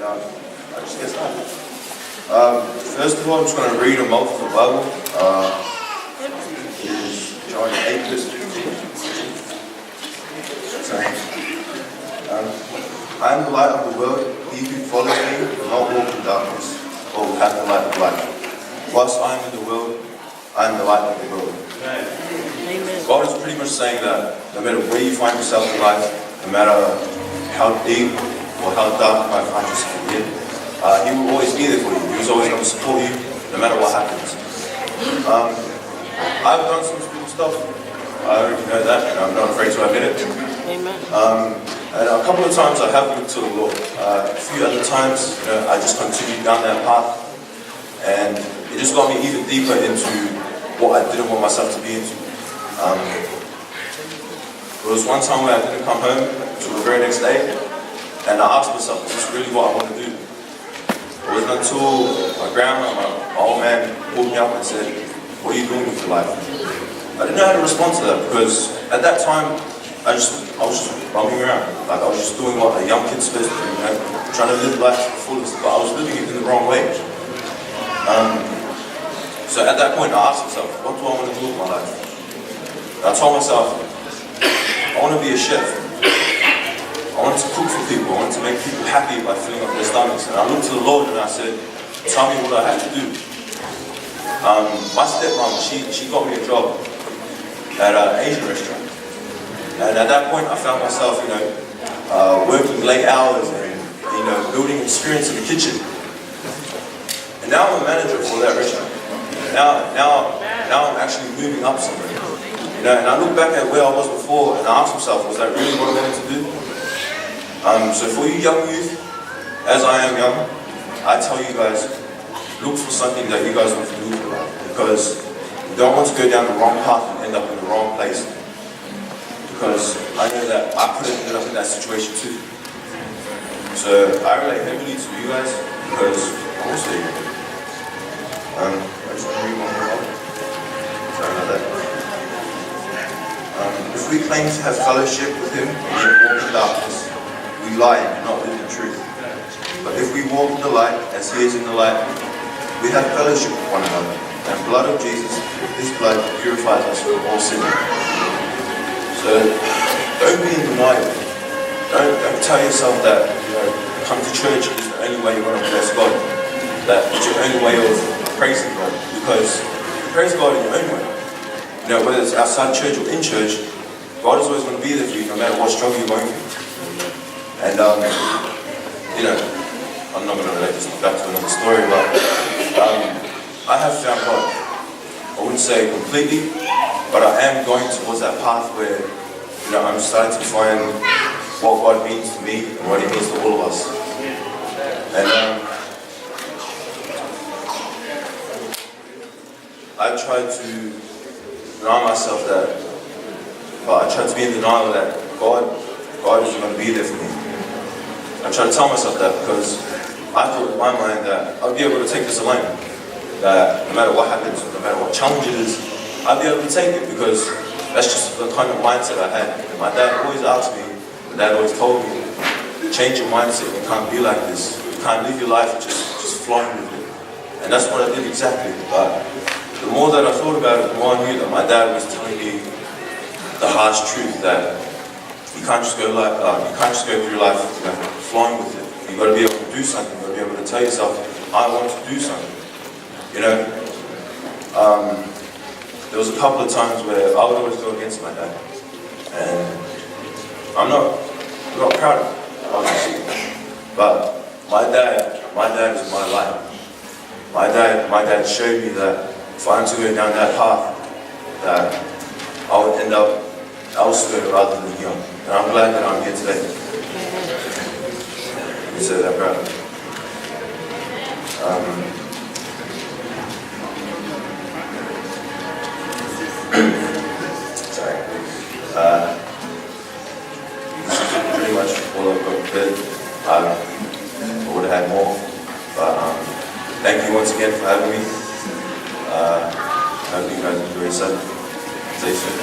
I just get started. First of all, I'm just going to read a multiple Bible. It is John 8, verse 15. Sorry. I am the light of the world. He who follows me will not walk in darkness, but will have the light of life. Whilst I am in the world, I am the light of the world. Amen. God is pretty much saying that no matter where you find yourself in life, no matter how deep or how dark you might find yourself in, He will always be there for you. He's always going to support you, no matter what happens. I've done some stupid stuff. I already know that, and I'm not afraid to admit it. Amen. And a couple of times I have looked to the Lord. A few other times, I just continued down that path, and it just got me even deeper into what I didn't want myself to be into. There was one time where I didn't come home until the very next day, and I asked myself, is this really what I want to do? It wasn't until my grandma, my old man, pulled me up and said, what are you doing with your life? I didn't know how to respond to that, because at that time, I was just roaming around. Like, I was just doing what a young kid's supposed to do, trying to live life to the fullest, but I was living it in the wrong way. So at that point, I asked myself, what do I want to do with my life? And I told myself, I want to be a chef. I wanted to cook for people. I wanted to make people happy by filling up their stomachs. And I looked to the Lord and I said, tell me what I have to do. My stepmom, she got me a job at an Asian restaurant. And at that point, I found myself, working late hours and, building experience in the kitchen. And now I'm a manager for that restaurant. Now I'm actually moving up somewhere. And I look back at where I was before and I ask myself, was that really what I wanted to do? So for you young youth, as I am young, I tell you guys, look for something that you guys want to do for life, because you don't want to go down the wrong path and end up in the wrong place. Because I know that I could have ended up in that situation too. So I relate heavily to you guys because I'm also you. I just want to read one more. Sorry about that. If we claim to have fellowship with Him and yet walk in darkness, we lie and do not live in truth. But if we walk in the light as He is in the light, we have fellowship with one another. And the blood of Jesus, His blood, purifies us from all sin. So don't be in denial. Don't tell yourself that come to church is the only way you're going to bless God. That it's your only way of praising God. Because you praise God in your own way. Whether it's outside church or in church, God is always going to be there for you no matter what struggle you're going through. And, I'm not going to relate this back to another story, but I have found God. I wouldn't say completely, but I am going towards that path where, I'm starting to find what God means to me and what He means to all of us. And I've tried to deny myself that, but I tried to be in denial that God isn't going to be there for me. I try to tell myself that because I thought in my mind that I'll be able to take this alone. That no matter what happens, no matter what challenge it is, I'll be able to take it because that's just the kind of mindset I had. And my dad always asked me, my dad always told me, change your mindset, you can't be like this. You can't live your life just flowing with it. And that's what I did exactly. But the more that I thought about it, the more I knew that my dad was telling me the harsh truth that you can't just go through life flowing with it. You've got to be able to do something. You've got to be able to tell yourself, I want to do something. There was a couple of times where I would always go against my dad. And I'm not proud of it, obviously. But my dad is my light. My dad showed me that if I'm to go down that path, that I would end up elsewhere rather than here. And I'm glad that I'm here today. You say that, bro. Sorry. This is pretty much all I've got prepared. I would have had more, but thank you once again for having me. I hope you guys enjoy yourself. Stay safe.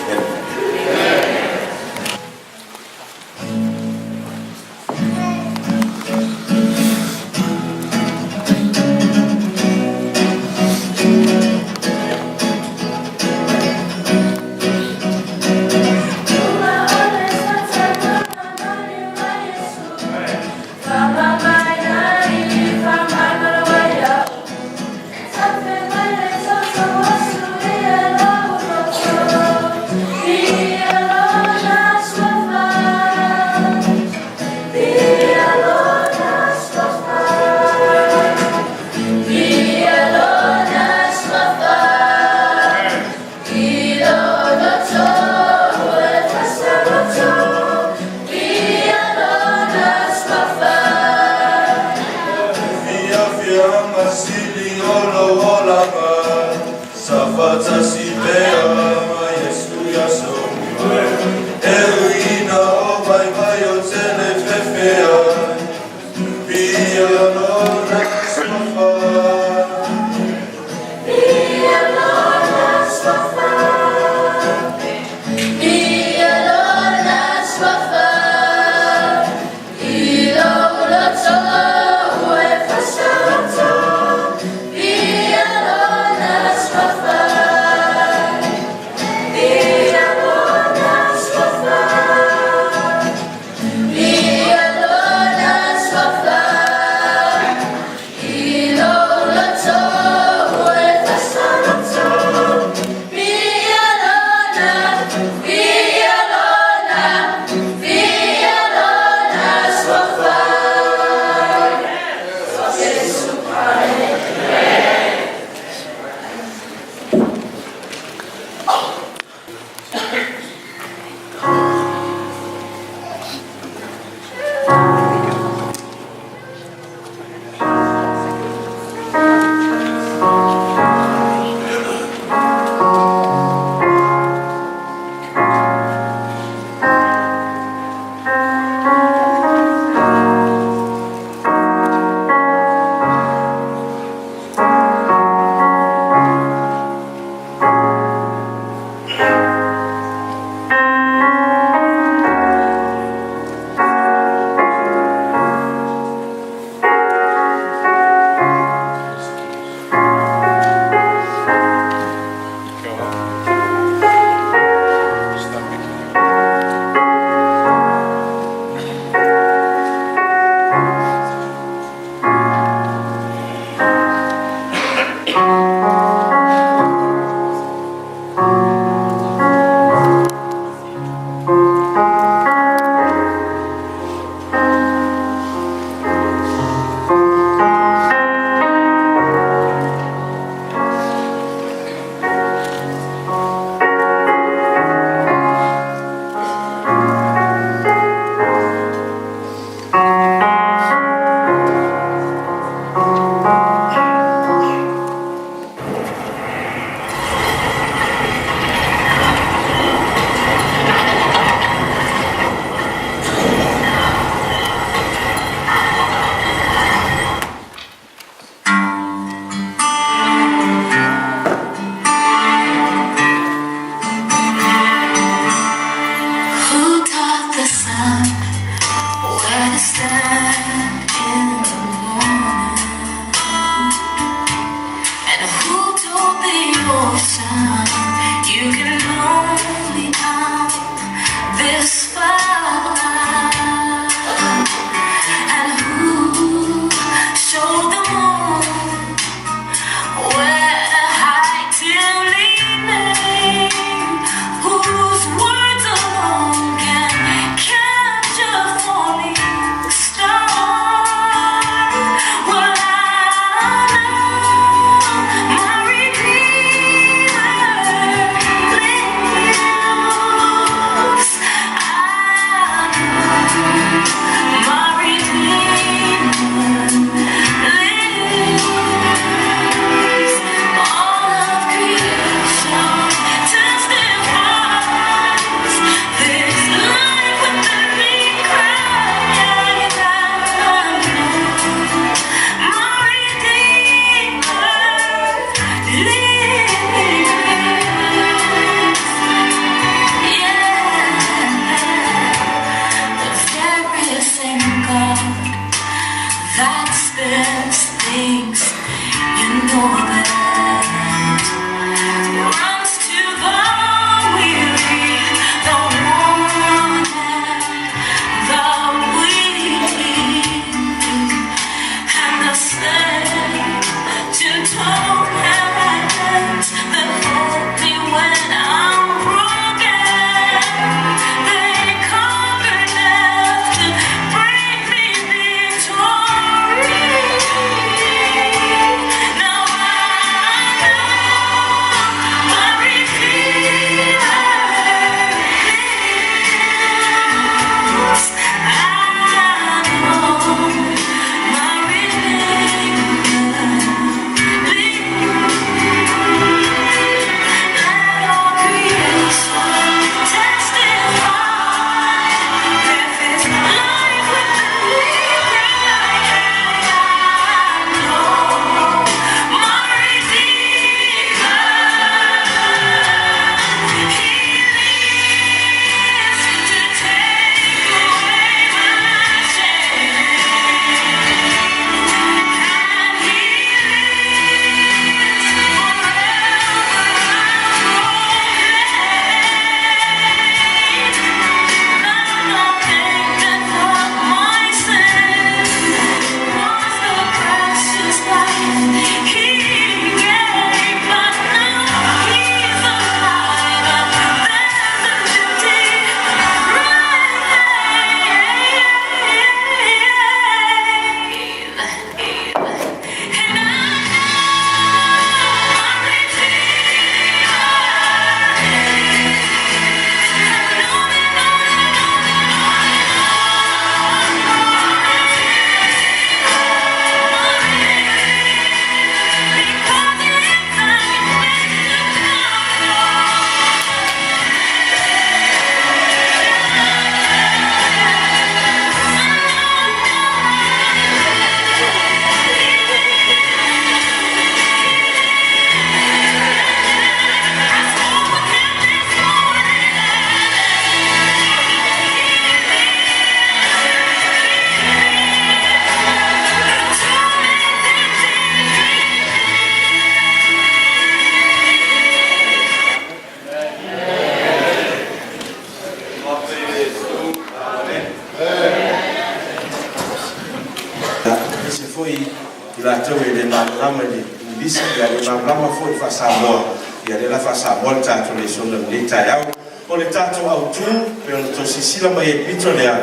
foi i lātou e le malama le lisi ia le malama foi whasamoa ia le la whasamoa le tātou le sona le tai au o le tātou au tū pe ona tō sisila mai e pito lea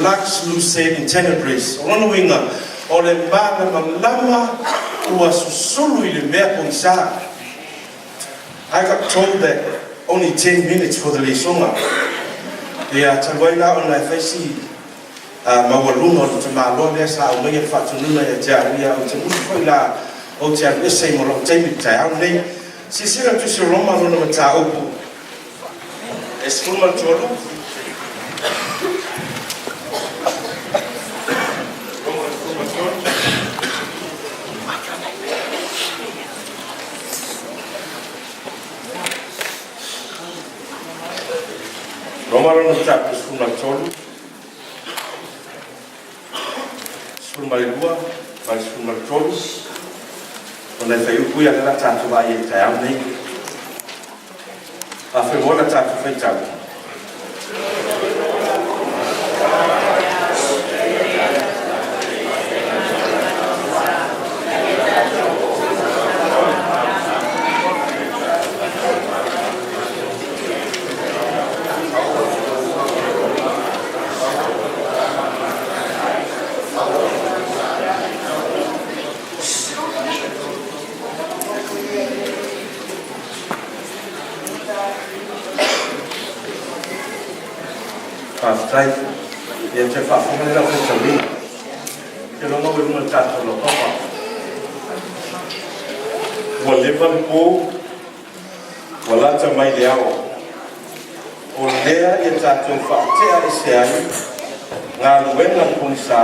Lux Lucerne in Tenebris o lono inga o le malama ua susulu i le mea pongsā. I got told that only 10 minutes for the lesonga. Ia tawaila ona e whaisi mawalunga o te malo lea sa au mai e whatununa e te aria o te musu foi la o te aria sei mo lo teimi tai au nei sisira tu se roma rona ma ta upu e skuma tolu Roma rona ta skuma tolu Skuma lua vai skuma tolu ona fai upu ia la tatu vai e tai au nei a fe bona tatu fai tau Pastai, ia te whawhunga la wheta wina. Te longa ui runga tātou lo papa. Ua lewa le pō, ua lata mai le awa. O lea ia tātou whaatea e se ai, ngā luenga punsa,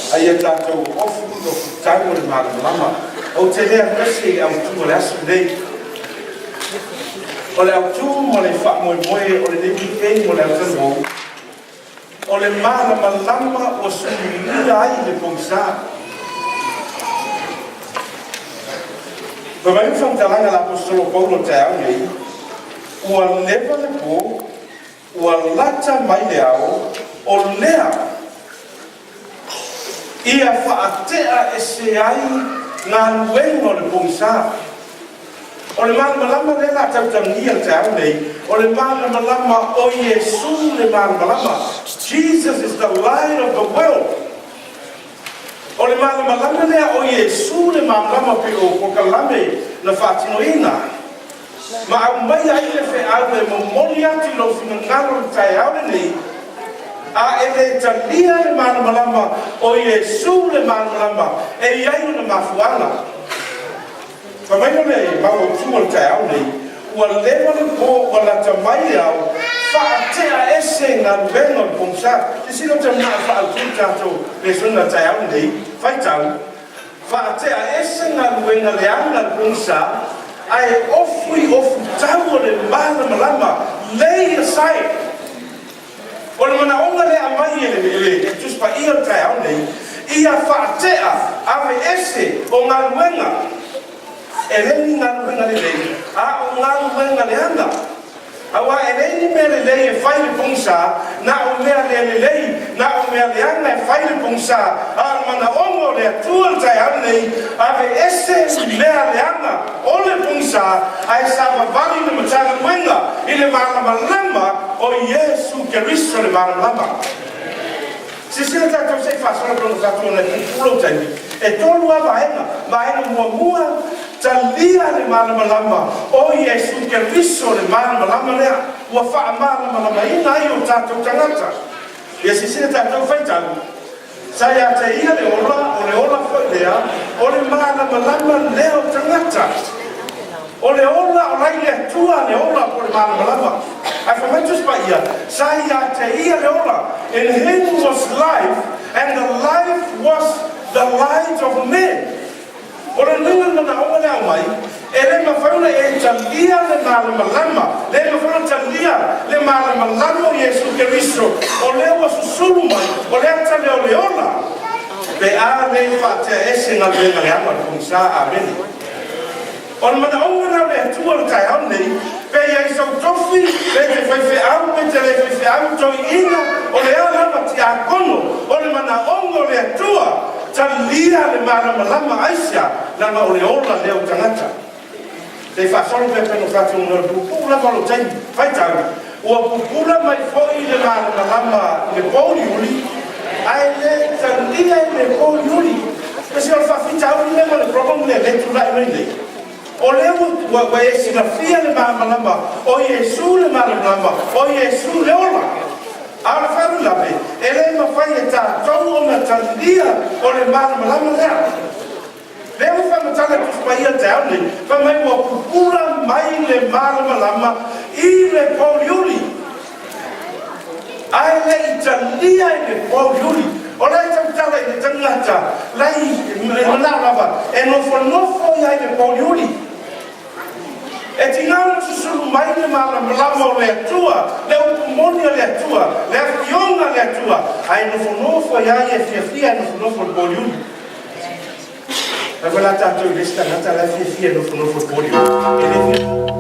a ia tātou ofu no futau le mālama. O te lea kasi au tu o le asu nei. O le au tu mo le wha moe moe, o le nemi pei mo le au tanu. O le malama lama o sumilia ai le pongsā. Kwa mai whamtalanga la apostolo Paulo te au nei, ua lewa le pō, ua lata mai le au, o lea, ia whaatea e se ai ngā luenga o le pongsā. O le malama lama le la tautangia te au nei, o le malama lama o Iesu le malama lama. Jesus is the light of the world. O le malama lama lea o Iesu le malama lama pe o pokalame na whatinoina. Ma au mai ai le whi au e momoli ati lo whinangaro tai au le nei. A e le talia le malama lama o Iesu le malama lama e iai na mafuana. Ka mai le mau tua tai au nei, ua lewa le pō ua lata mai au, whaatea ese ngā luenga o pongsā. Te sino te mea whaatu tātou le suna tai au nei, whai tau. Whaatea ese ngā luenga le anga pongsā, ai ofui ofu tau o le malama lama, lei asai. O le mana onga le amai ele tuspa ia tai au nei, ia whaatea ave ese o ngā luenga. E reni ngā luenga le lei, a o ngā luenga le anga. Awa e reni mea le lei e whai le pungsa, na o mea le lei, na o mea le anga e whai le pungsa, a mana ongo le atua tai au nei, ave ese mea le anga o le pungsa, a e sa wawali na matanga luenga, i le malama lama o Iesu Keristo le malama lama. Se sila tātou sei whasara kono tātou na kukulo taimi, e tolu a vaenga mua talia le malama lama o Iesu Keristo le malama lama lea, ua wha malama lama ina ai o tātou tangata. Ia se sila tātou whaitau, sai a te ia le ola foi lea, o le malama lama lea o tangata. O le ola o rai le tua le ola po le malama lama. Ai whamaitus pa ia, sai a te ia le ola. In him was life, and the life was the light of men. O le nunga na o le au mai, e le mawhauna e talia le malama lama, le mawhauna talia le malama lama o Iesu Keristo, o le ua susulu mai, o le ata le o le ola. Pe a le whaatea ese ngā le ngā ama kungsa, amen. O le mana onga nau le atua le tai au nei, pe ia i sau tofi, pe te whaiwhi au, pe te le whaiwhi au toi ina, o le ala ti a kono, o le mana onga le atua, talia le malama aisia langa o le ola leo tangata. Te whasolo pe peno kati unga pupula malo tai whaitau. Ua pupula mai foi le malama le pōri uli, ai le talia le pōri uli. Pesi o le whawhitau ni lema le problem le letu lai mai nei. O leo wa esi na fia le malama, o Yesu le malama, o Yesu le ola. Ala wharu lape, e le mawhai e tā tau o na talia o le malama lea. Leo whamatana kuspaia te aune, whamai wa pupula mai le malama i le pōriuri. Ai le i talia i le pōriuri. O lai tautala i le tangata, lai manalawa, e nofo i ai le pōriuri. E tingana susuru mai le malama o le atua, le upumoni o le atua, le afionga le atua, ai nofo i ai e fia nofo le pōriuri. E wala tātou lista ngata la fia nofo pōriuri.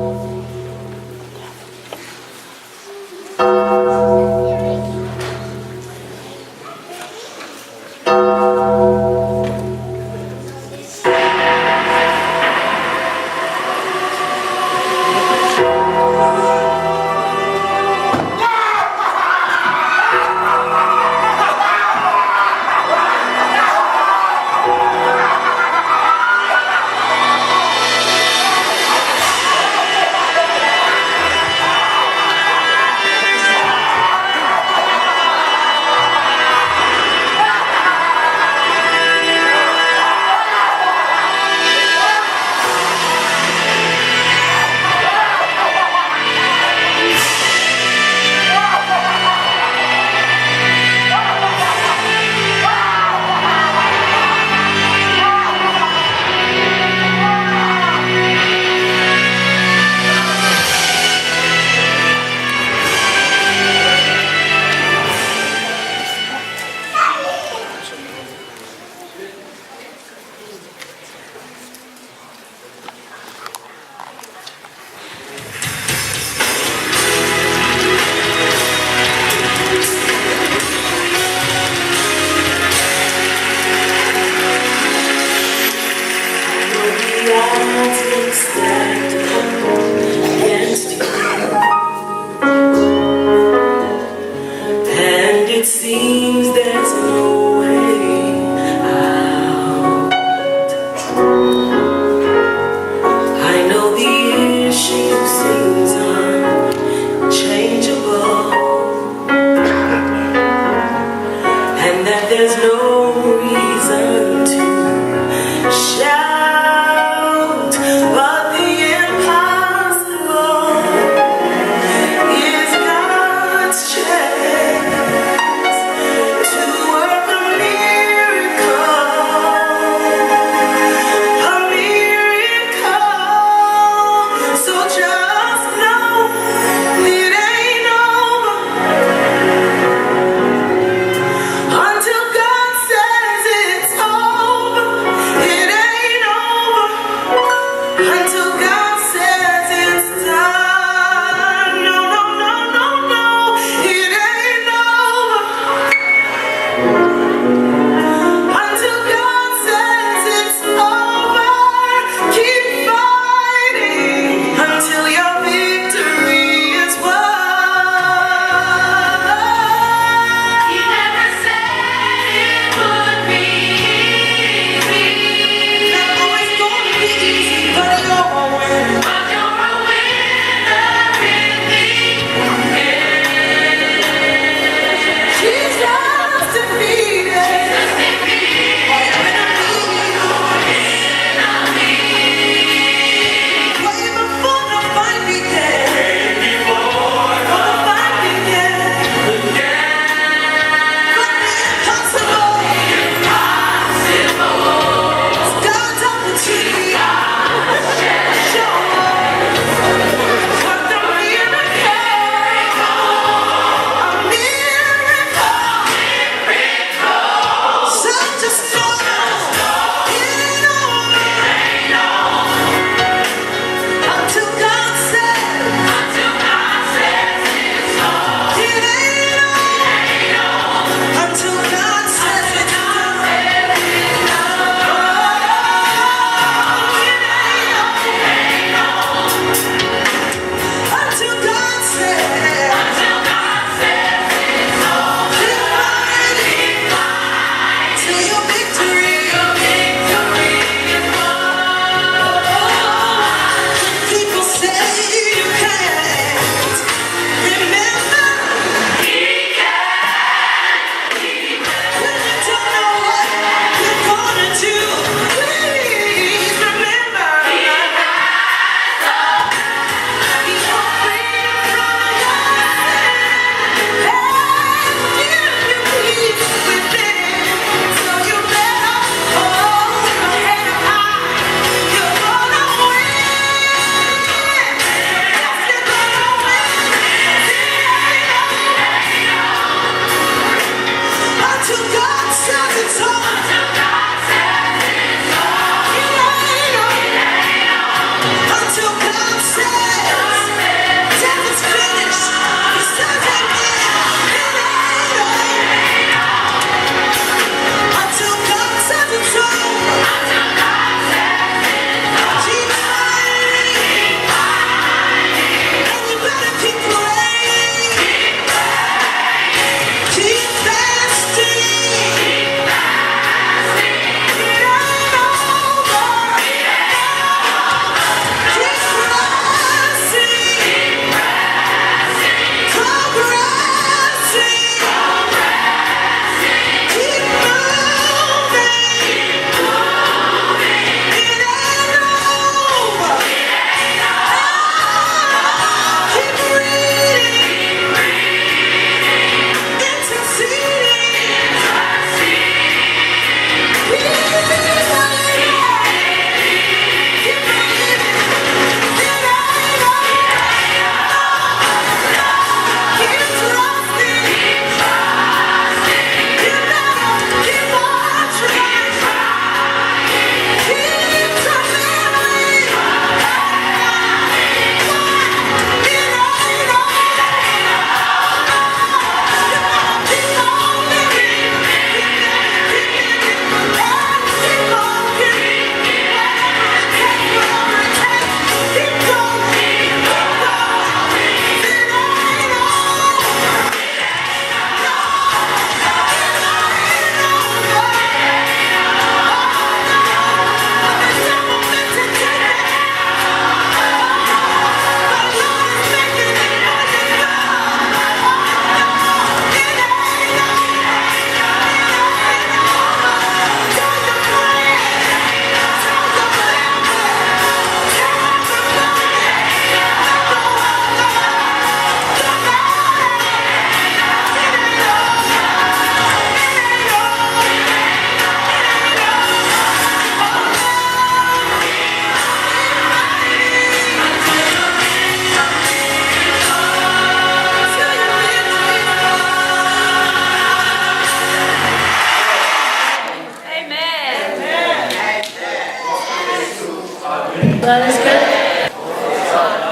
God is good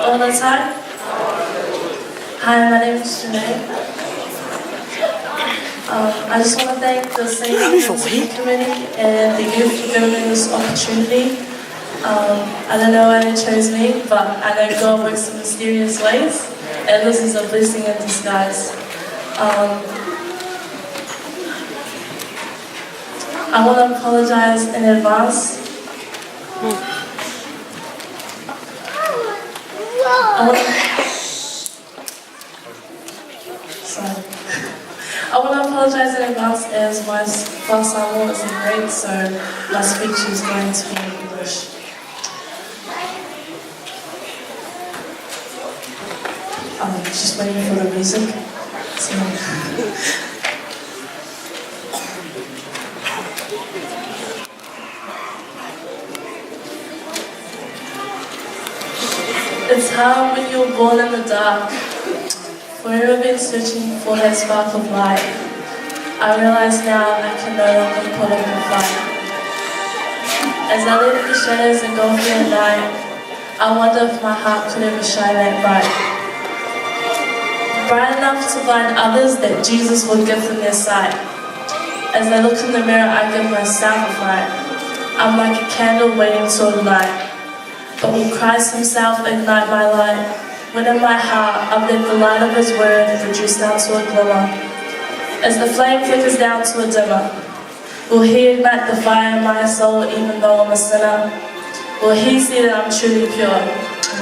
all the time. Hi, my name is Janae. I just want to thank the Safety Committee and the youth for giving me this opportunity. I don't know why they chose me, but I know God works in mysterious ways, and this is a blessing in disguise. I want to apologize in advance. I want to apologize in advance as my first Samoan isn't great, so my speech is going to be in English. I'm just waiting for the music. It's hard when you're born in the dark. Forever been searching for that spark of light. I realize now I can no longer put up a fight. As I live in the shadows and go through the night, I wonder if my heart could ever shine that bright. Bright enough to blind others that Jesus would give them their sight. As I look in the mirror, I give myself a fright. I'm like a candle waiting till the night. But will Christ himself ignite my light? When in my heart, I've let the light of his word reduce down to a glimmer. As the flame flickers down to a dimmer, will he ignite the fire in my soul even though I'm a sinner? Will he see that I'm truly pure?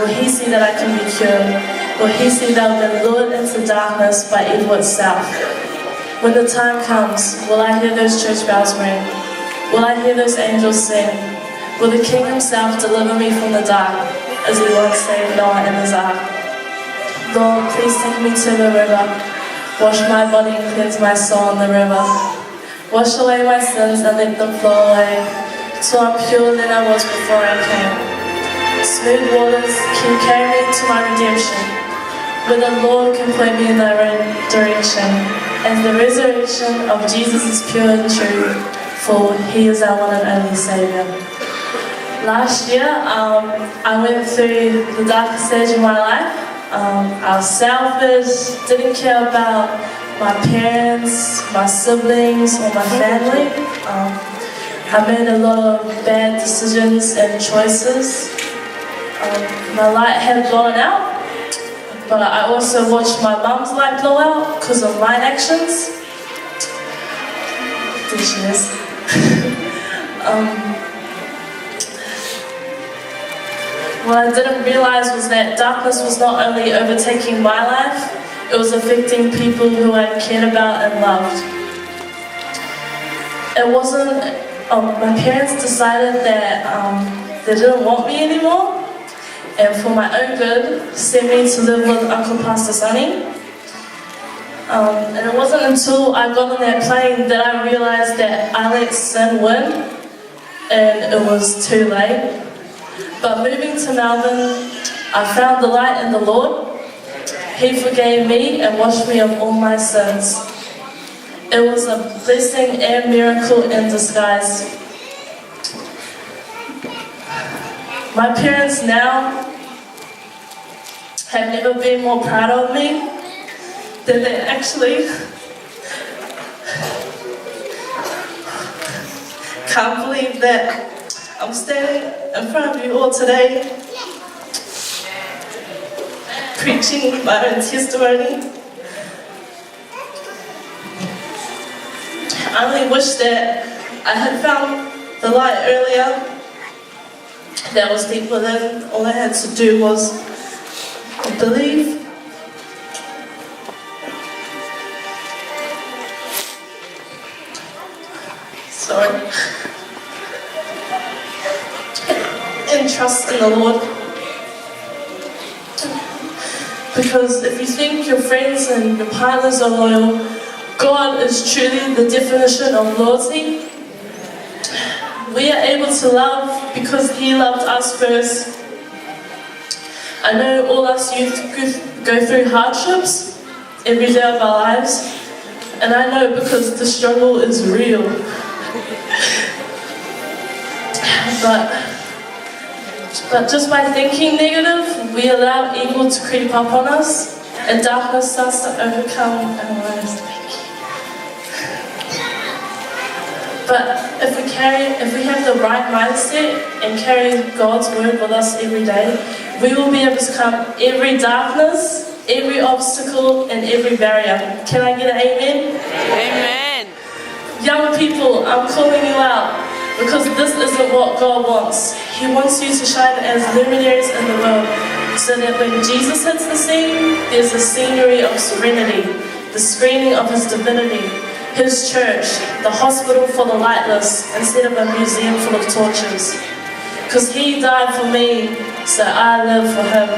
Will he see that I can be cured? Will he see that I've been lured into darkness by evil itself? When the time comes, will I hear those church bells ring? Will I hear those angels sing? Will the King himself deliver me from the dark, as he once saved Noah in his ark? Lord, please take me to the river. Wash my body and cleanse my soul in the river. Wash away my sins and let them flow away, so I'm purer than I was before I came. Smooth waters can carry me to my redemption, where the Lord can point me in the right direction. And the resurrection of Jesus is pure and true, for he is our one and only Saviour. Last year, I went through the darkest stage of my life. I was selfish, didn't care about my parents, my siblings, or my family. I made a lot of bad decisions and choices. My light had blown out, but I also watched my mum's light blow out because of my actions. There she is. What I didn't realize was that darkness was not only overtaking my life, it was affecting people who I cared about and loved. It wasn't, my parents decided that they didn't want me anymore, and for my own good, sent me to live with Uncle Pastor Sonny. And it wasn't until I got on that plane that I realized that I let sin win, and it was too late. But moving to Melbourne, I found the light in the Lord. He forgave me and washed me of all my sins. It was a blessing and miracle in disguise. My parents now have never been more proud of me than they actually can't believe that I'm standing in front of you all today, preaching my own testimony. I only wish that I had found the light earlier that was deep within. All I had to do was believe. Sorry. And trust in the Lord. Because if you think your friends and your partners are loyal, God is truly the definition of loyalty. We are able to love because He loved us first. I know all us youth go through hardships every day of our lives, and I know because the struggle is real. But But just by thinking negative, we allow evil to creep up on us, and darkness starts to overcome our lives. Thank you. But if we have the right mindset and carry God's word with us every day, we will be able to come every darkness, every obstacle, and every barrier. Can I get an amen? Amen. Young people, I'm calling you out because this isn't what God wants. He wants you to shine as luminaries in the world so that when Jesus hits the scene, there's a scenery of serenity, the screening of his divinity, his church, the hospital for the lightless instead of a museum full of torches. Because he died for me, so I live for him.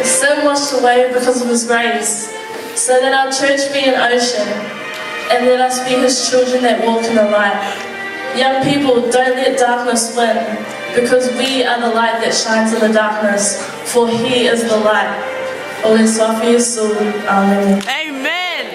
Sin washed away because of his grace, so that our church be an ocean, and let us be his children that walk in the light. Young people, don't let darkness win, because we are the light that shines in the darkness, for he is the light. Ole Sofia Jesus, Amen. Amen.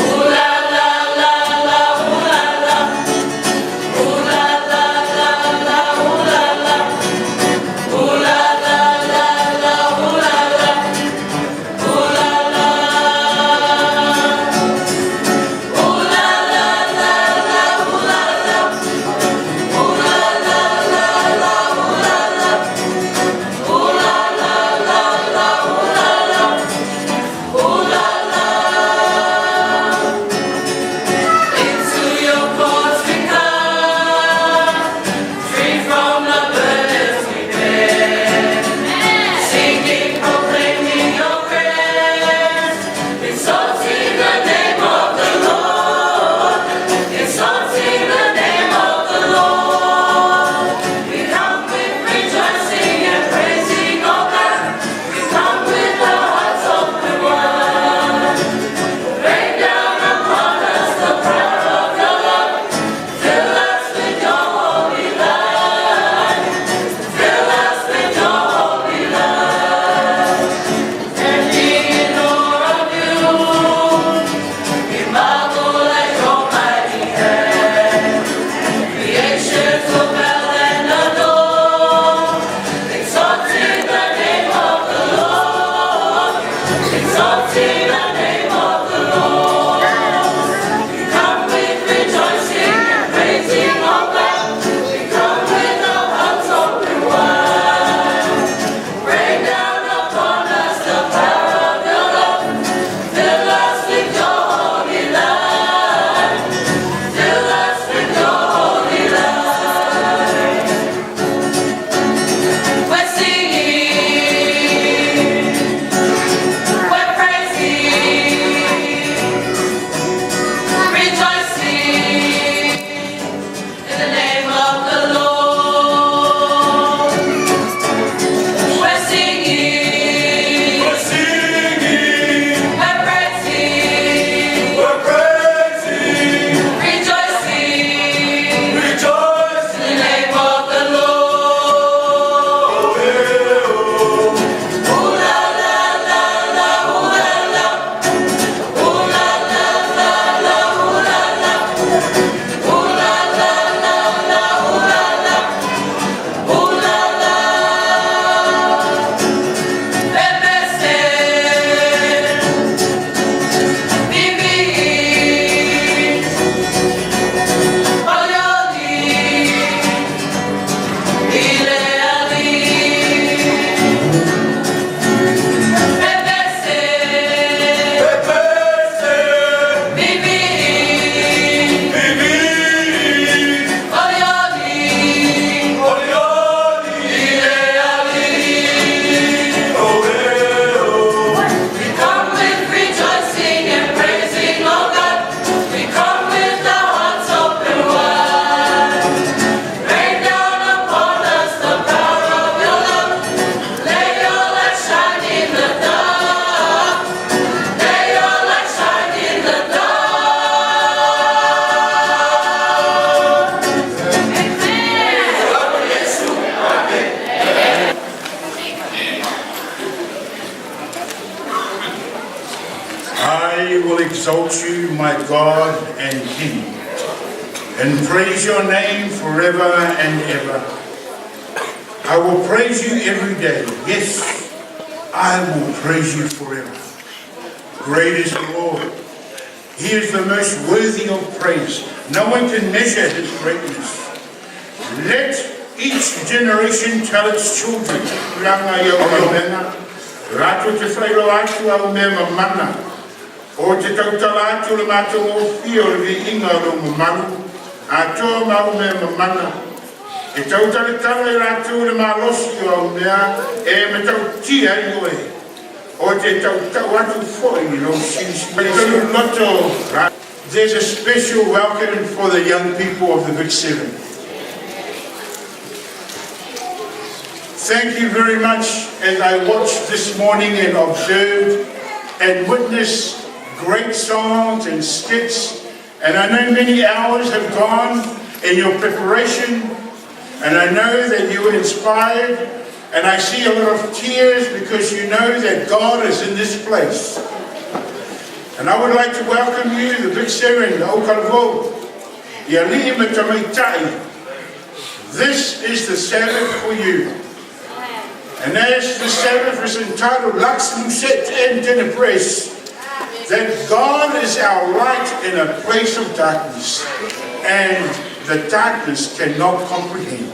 Ooh la la la, ooh la la la la, ooh la exalt you, my God and King, and praise your name forever and ever. I will praise you every day. Yes, I will praise you forever. Great is the Lord. He is the most worthy of praise. No one can measure his greatness. Let each generation tell its children. Rato te whairo atu au mea mamana. O te tautala atu le mātou o whio le inga o mamaru. Ato mau mea mamana. E tautale tala i rātou le mālosi o au mea. E me tautia i oe. O te tautau atu foi no sinsi. There's a special welcome for the young people of the Big Seven. Thank you very much as I watched this morning and observed and witnessed great songs and skits. And I know many hours have gone in your preparation, and I know that you were inspired, and I see a lot of tears because you know that God is in this place. And I would like to welcome you, the Big Seven, the Okalvo, Yali Matamaitai. This is the Sabbath for you. And as the Sabbath is entitled, Lux Lucet and Tenebris, that God is our light in a place of darkness, and the darkness cannot comprehend.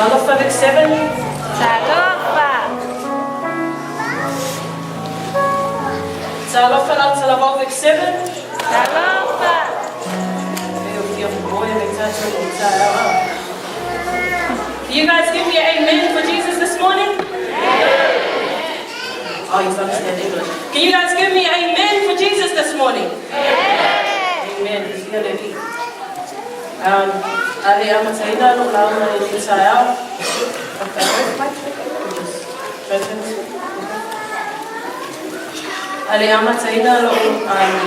Talofa Vic 7. Talofa Lau Talavau Vic 7. Can you guys give me an amen for Jesus this morning? Oh, you understand English. Can you guys give me an amen for Jesus this morning? Amen. He's going to eat. Ali Amataina, no Lauma, and Israel. Ali Amataina, no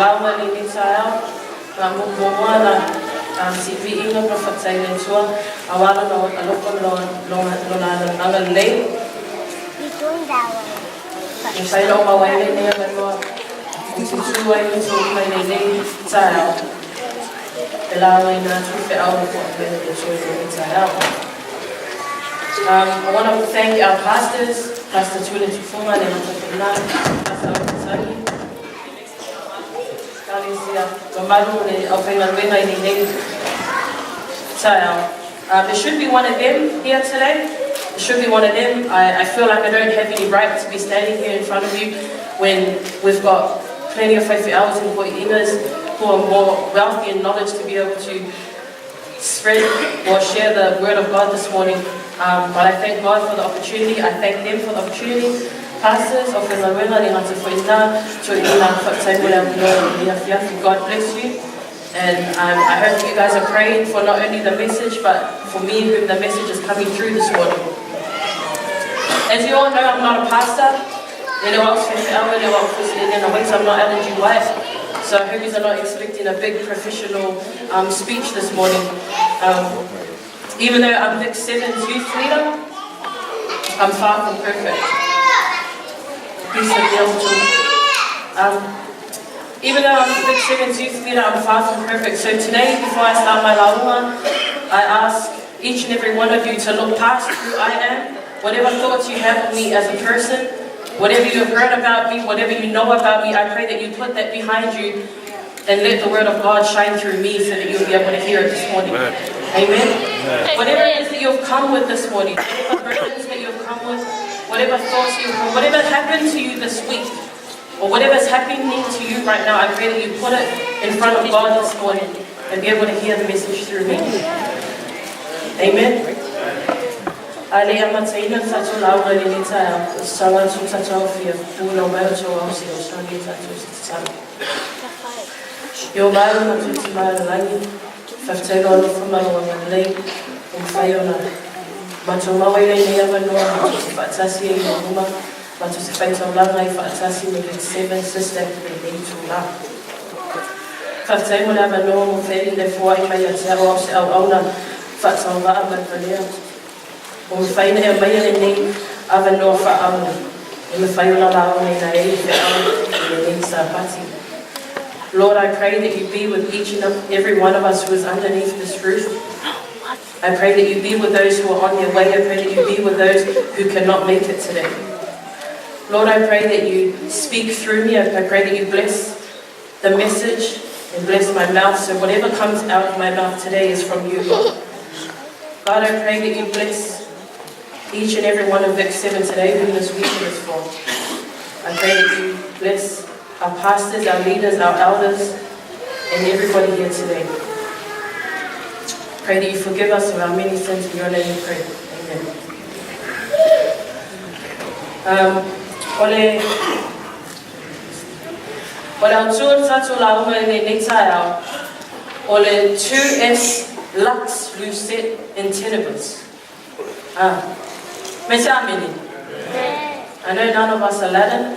Lauma, and Israel. Ramuana. Si vi inga profatsay ng suwa, awala na alokon longa lay. Yung sa'yo lang mawailan niya mo, kung susuway yung suway na lay sa'yo. Kailangan na trufe out po ang pwede yung suway na sa'yo. I want to thank our pastors, Pastor Tula Tufuma, and Pastor Fernand, Pastor Alcazari. There should be one of them here today. There should be one of them. I feel like I don't have any right to be standing here in front of you when we've got plenty of faithful elders and boi'inas who are more wealthy in knowledge to be able to spread or share the word of God this morning. But I thank God for the opportunity. I thank them for the opportunity. Pastors of the Marina, God bless you. And I hope you guys are praying for not only the message, but for me, whom the message is coming through this morning. As you all know, I'm not a pastor. I'm not Ellen G. White. So I hope you are not expecting a big professional speech this morning. Even though I'm Vic 7's youth leader, I'm far from perfect. Even though I'm Vic 7's youth leader, I'm far from perfect. So today, before I start my lauma, I ask each and every one of you to look past who I am, whatever thoughts you have of me as a person, whatever you have heard about me, whatever you know about me, I pray that you put that behind you and let the word of God shine through me so that you'll be able to hear it this morning. Amen? Whatever it is that you've come with this morning, whatever burdens that you've come with, whatever thoughts you've come, whatever happened to you this week, or whatever's happening to you right now, I pray that you put it in front of God this morning and be able to hear the message through me. Amen? Ali amatina tatu laura limita sala tu tatu fia puno mai to ausi o sani tatu tsana. Yo mai na tu mai langi faftego no fumalo na lei fayona. Mato mawai nei ava no fatasi e uma mato se faito la nai fatasi me 7 sister e to la. Faftego la no mo feri le foi mai a tsaro au auna fatso va abatalea. O me whaina e mai e nei awa noa whaauna. E me whaina lao nei na e whiauna e nei sa pati. Lord, I pray that you be with each and every one of us who is underneath this roof. I pray that you be with those who are on their way. I pray that you be with those who cannot make it today. Lord, I pray that you speak through me. I pray that you bless the message and bless my mouth. So whatever comes out of my mouth today is from you, Lord. God, I pray that you bless each and every one of Vic 7 today whom this weekend is for. I pray that you bless our pastors, our leaders, our elders, and everybody here today. Pray that you forgive us of our many sins in your name we pray. Amen. Ole au tuan tatu lauma ne neitaiao, ole 2S lux lucet in tenebris. I know none of us are Latin,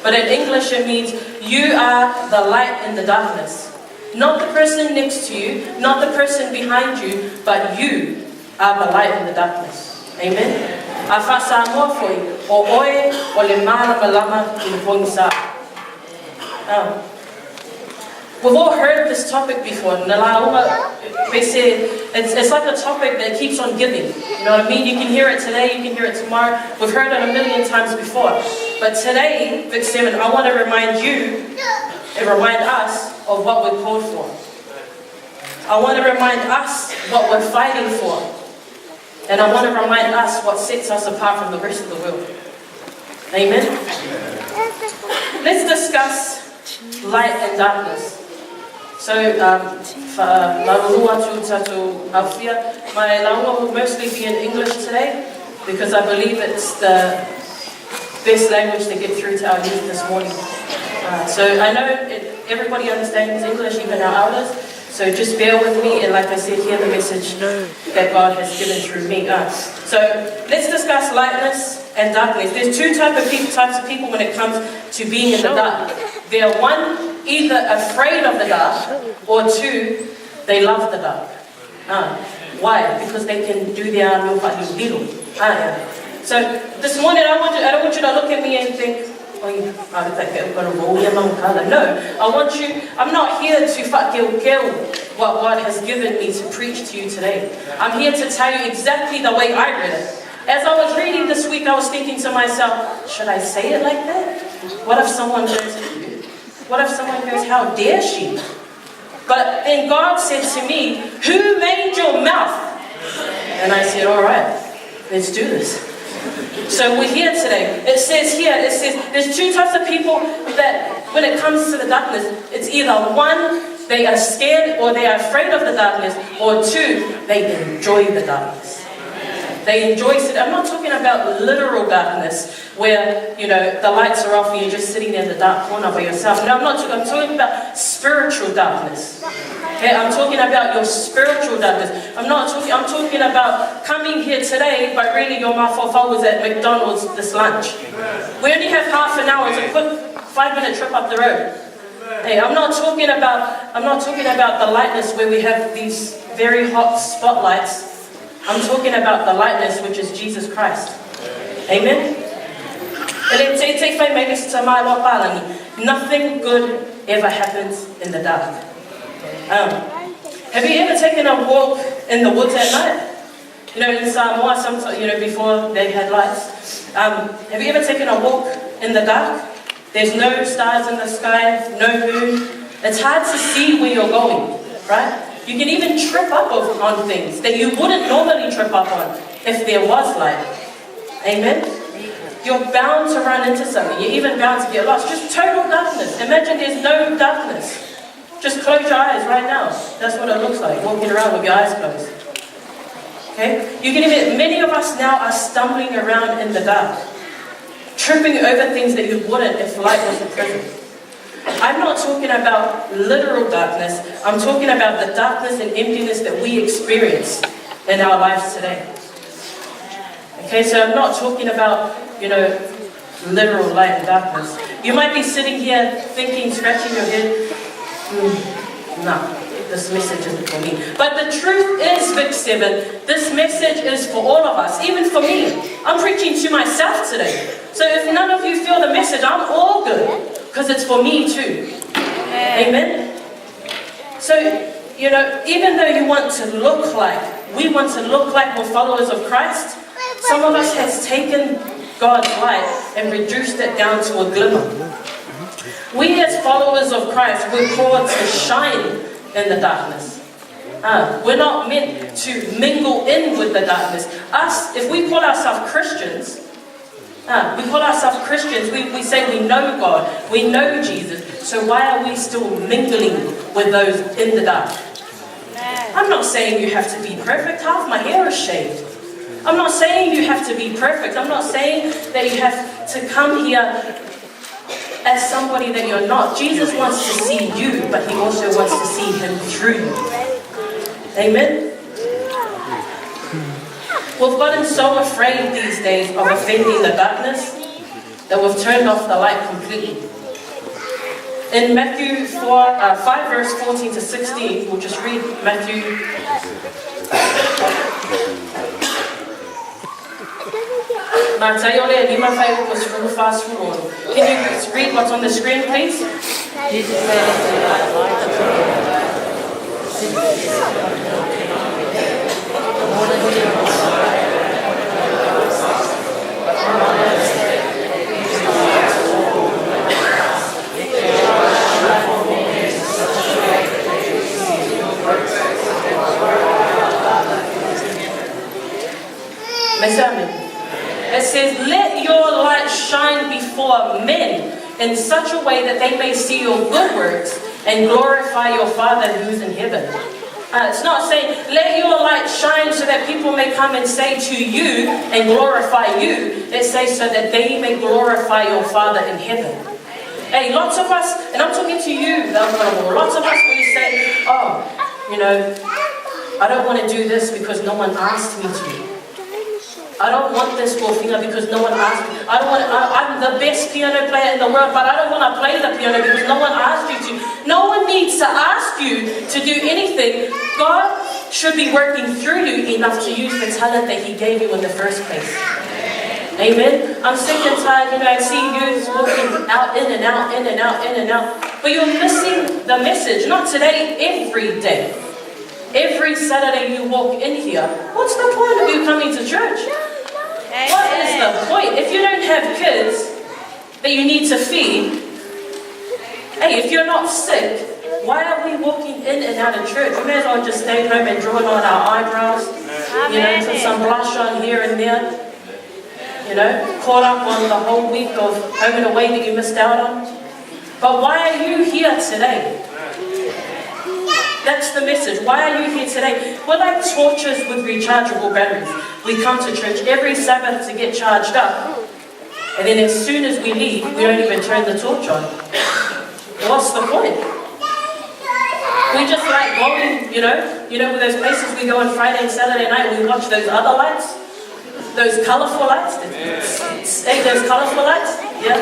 but in English it means you are the light in the darkness. Not the person next to you, not the person behind you, but you are the light in the darkness. Amen? A whasa moa foi, o oe o le marama lama i le pongisa. We've all heard this topic before. They say it's like a topic that keeps on giving. You know what I mean? You can hear it today, you can hear it tomorrow. We've heard it a million times before. But today, Vic 7, I want to remind you and remind us of what we're called for. I want to remind us what we're fighting for. And I want to remind us what sets us apart from the rest of the world. Amen? Let's discuss light and darkness. So, my laua will mostly be in English today because I believe it's the best language to get through to our youth this morning. So I know everybody understands English, even our elders. So just bear with me, and like I said, hear the message that God has given through me. So let's discuss lightness and darkness. There's two types of people when it comes to being in the dark. They're one, either afraid of the dark, or two, they love the dark. Why? Because they can do their little. So this morning, I don't want you to look at me and think, no, I'm not here to what God has given me to preach to you today. I'm here to tell you exactly the way I read it. As I was reading this week, I was thinking to myself, should I say it like that? What if someone goes, how dare she? But then God said to me, who made your mouth? And I said, all right, let's do this. So we're here today. It says there's two types of people that when it comes to the darkness, it's either one, they are scared or they are afraid of the darkness, or two, they enjoy the darkness. They enjoy it. I'm not talking about literal darkness where, the lights are off and you're just sitting there in the dark corner by yourself. No, I'm talking about spiritual darkness. Okay, I'm talking about your spiritual darkness. I'm talking about coming here today, but really your mouth was at McDonald's this lunch. We only have half an hour. It's a quick 5-minute trip up the road. Hey, I'm not talking about the lightness where we have these very hot spotlights. I'm talking about the lightness which is Jesus Christ. Amen? Nothing good ever happens in the dark. Have you ever taken a walk in the woods at night? In Samoa, sometimes, before they had lights. Have you ever taken a walk in the dark? There's no stars in the sky, no moon. It's hard to see where you're going, right? You can even trip up on things that you wouldn't normally trip up on if there was light. Amen? You're bound to run into something. You're even bound to get lost. Just total darkness. Imagine there's no darkness. Just close your eyes right now. That's what it looks like, walking around with your eyes closed. Okay? Many of us now are stumbling around in the dark, tripping over things that you wouldn't if light wasn't present. I'm not talking about literal darkness. I'm talking about the darkness and emptiness that we experience in our lives today. Okay, so I'm not talking about, literal light and darkness. You might be sitting here thinking, scratching your head, no, this message isn't for me. But the truth is, Vic 7, this message is for all of us, even for me. I'm preaching to myself today. So if none of you feel the message, I'm all good. Because it's for me too. Amen? So, even though we want to look like we're followers of Christ, some of us has taken God's light and reduced it down to a glimmer. We as followers of Christ, we're called to shine in the darkness. We're not meant to mingle in with the darkness. If we call ourselves Christians, we say we know God, we know Jesus, so why are we still mingling with those in the dark? I'm not saying you have to be perfect. Half my hair is shaved. I'm not saying you have to be perfect. I'm not saying that you have to come here as somebody that you're not. Jesus wants to see you, but he also wants to see him through you. Amen? We've gotten so afraid these days of offending the darkness that we've turned off the light completely. In Matthew 5 verse 14 to 16, we'll just read Matthew. Can you read what's on the screen, please? Jesus said, It says, let your light shine before men in such a way that they may see your good works and glorify your Father who's in heaven. It's not saying, let your light shine so that people may come and say to you and glorify you. It says, so that they may glorify your Father in heaven. Hey, lots of us, and I'm talking to you, lots of us will say, oh, you know, I don't want to do this because no one asked me to. I don't want this for finger because no one asked me. I'm the best piano player in the world, but I don't want to play the piano because no one asked you to. No one needs to ask you to do anything. God should be working through you enough to use the talent that He gave you in the first place. Amen. I'm sick and tired, I see you walking out, in and out, in and out, in and out. But you're missing the message. Not today, every day. Every Saturday you walk in here. What's the point of you coming to church? What is the point? If you don't have kids that you need to feed, hey, if you're not sick, why are we walking in and out of church? We may as well just stay home and draw on our eyebrows, put some blush on here and there, caught up on the whole week of home and away that you missed out on. But why are you here today? That's the message. Why are you here today? We're like torches with rechargeable batteries. We come to church every Sabbath to get charged up, and then as soon as we leave, we don't even turn the torch on. What's the point? We just like going, with those places we go on Friday and Saturday night, we watch those other lights, those colourful lights. Hey, those colourful lights? Yeah.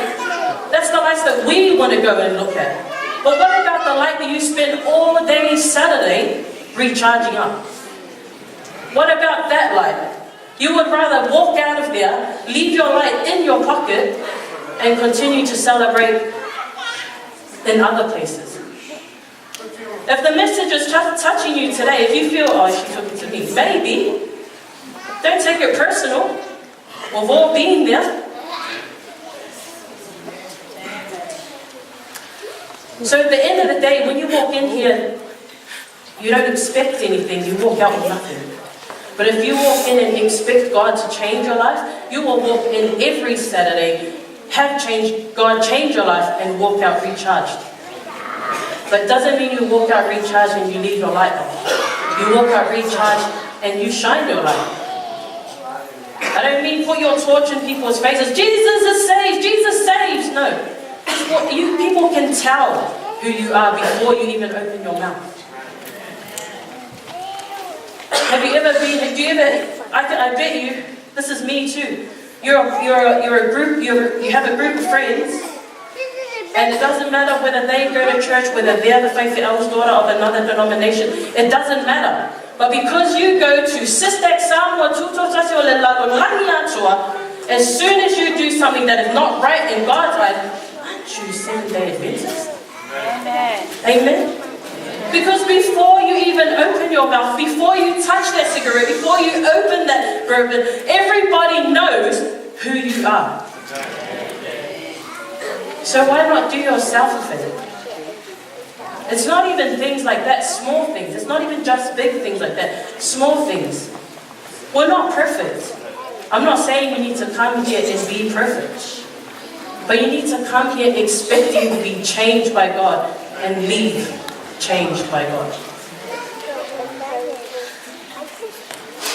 That's the lights that we want to go and look at. But what about the light that you spend all day Saturday recharging up? What about that light? You would rather walk out of there, leave your light in your pocket, and continue to celebrate in other places. If the message is touching you today, if you feel, oh, she's talking to me, maybe, don't take it personal. We've all been there. So at the end of the day, when you walk in here, you don't expect anything, you walk out with nothing. But if you walk in and expect God to change your life, you will walk in every Saturday, God change your life and walk out recharged. But it doesn't mean you walk out recharged and you leave your light on. You walk out recharged and you shine your light. I don't mean put your torch in people's faces, Jesus is saved, Jesus saves, no. People can tell who you are before you even open your mouth. Have you ever been? I bet you. This is me too. You have a group of friends, and it doesn't matter whether they go to church, whether they're the faithful eldest daughter of another denomination. It doesn't matter. But because you go to Sistek Samoa Tutotasi or Langiatua, as soon as you do something that is not right in God's eyes, you Seventh-day Adventist. Amen. Amen. Because before you even open your mouth, before you touch that cigarette, before you open that bourbon, everybody knows who you are. So why not do yourself a favor? It's not even things like that, small things. It's not even just big things like that, small things. We're not perfect. I'm not saying you need to come here and be perfect. But you need to come here expecting to be changed by God and leave changed by God.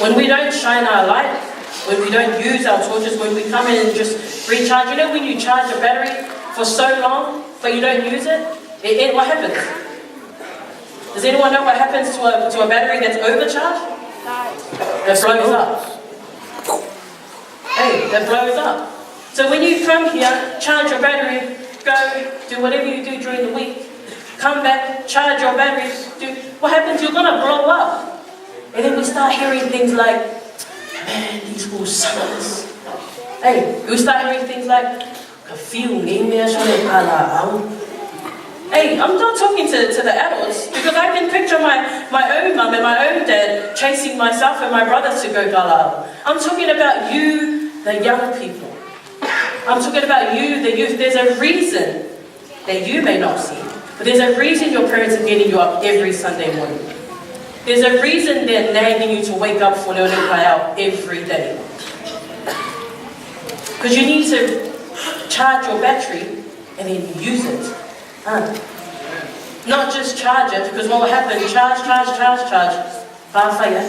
When we don't shine our light, when we don't use our torches, when we come in and just recharge, when you charge a battery for so long, but you don't use it, what happens? Does anyone know what happens to a battery that's overcharged? It blows up. Hey, that blows up. So when you come here, charge your battery, go do whatever you do during the week, come back, charge your battery, what happens? You're going to blow up. And then we start hearing things like, man, these fools suckers. Hey, we start hearing things like, hey, I'm not talking to the adults, because I can picture my own mum and my own dad chasing myself and my brothers to go galal. I'm talking about you, the young people. I'm talking about you, the youth. There's a reason that you may not see, but there's a reason your parents are getting you up every Sunday morning. There's a reason they're nagging you to wake up for Leonekai out every day. Because you need to charge your battery and then use it. Not just charge it, because what will happen, charge, fire.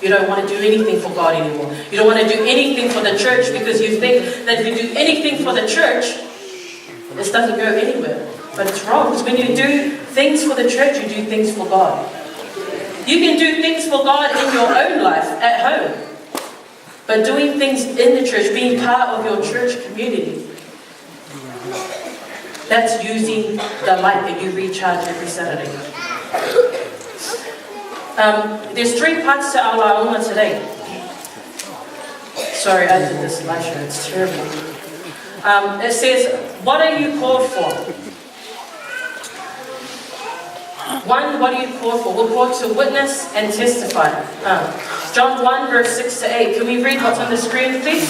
You don't want to do anything for God anymore. You don't want to do anything for the church because you think that if you do anything for the church, this doesn't go anywhere. But it's wrong, because when you do things for the church, you do things for God. You can do things for God in your own life, at home. But doing things in the church, being part of your church community, that's using the light that you recharge every Saturday. There's 3 parts to our Lauma today. Sorry, I did this slideshow, it's terrible. It says, what are you called for? 1, what are you called for? We're called to witness and testify. John 1, verse 6 to 8. Can we read what's on the screen, please?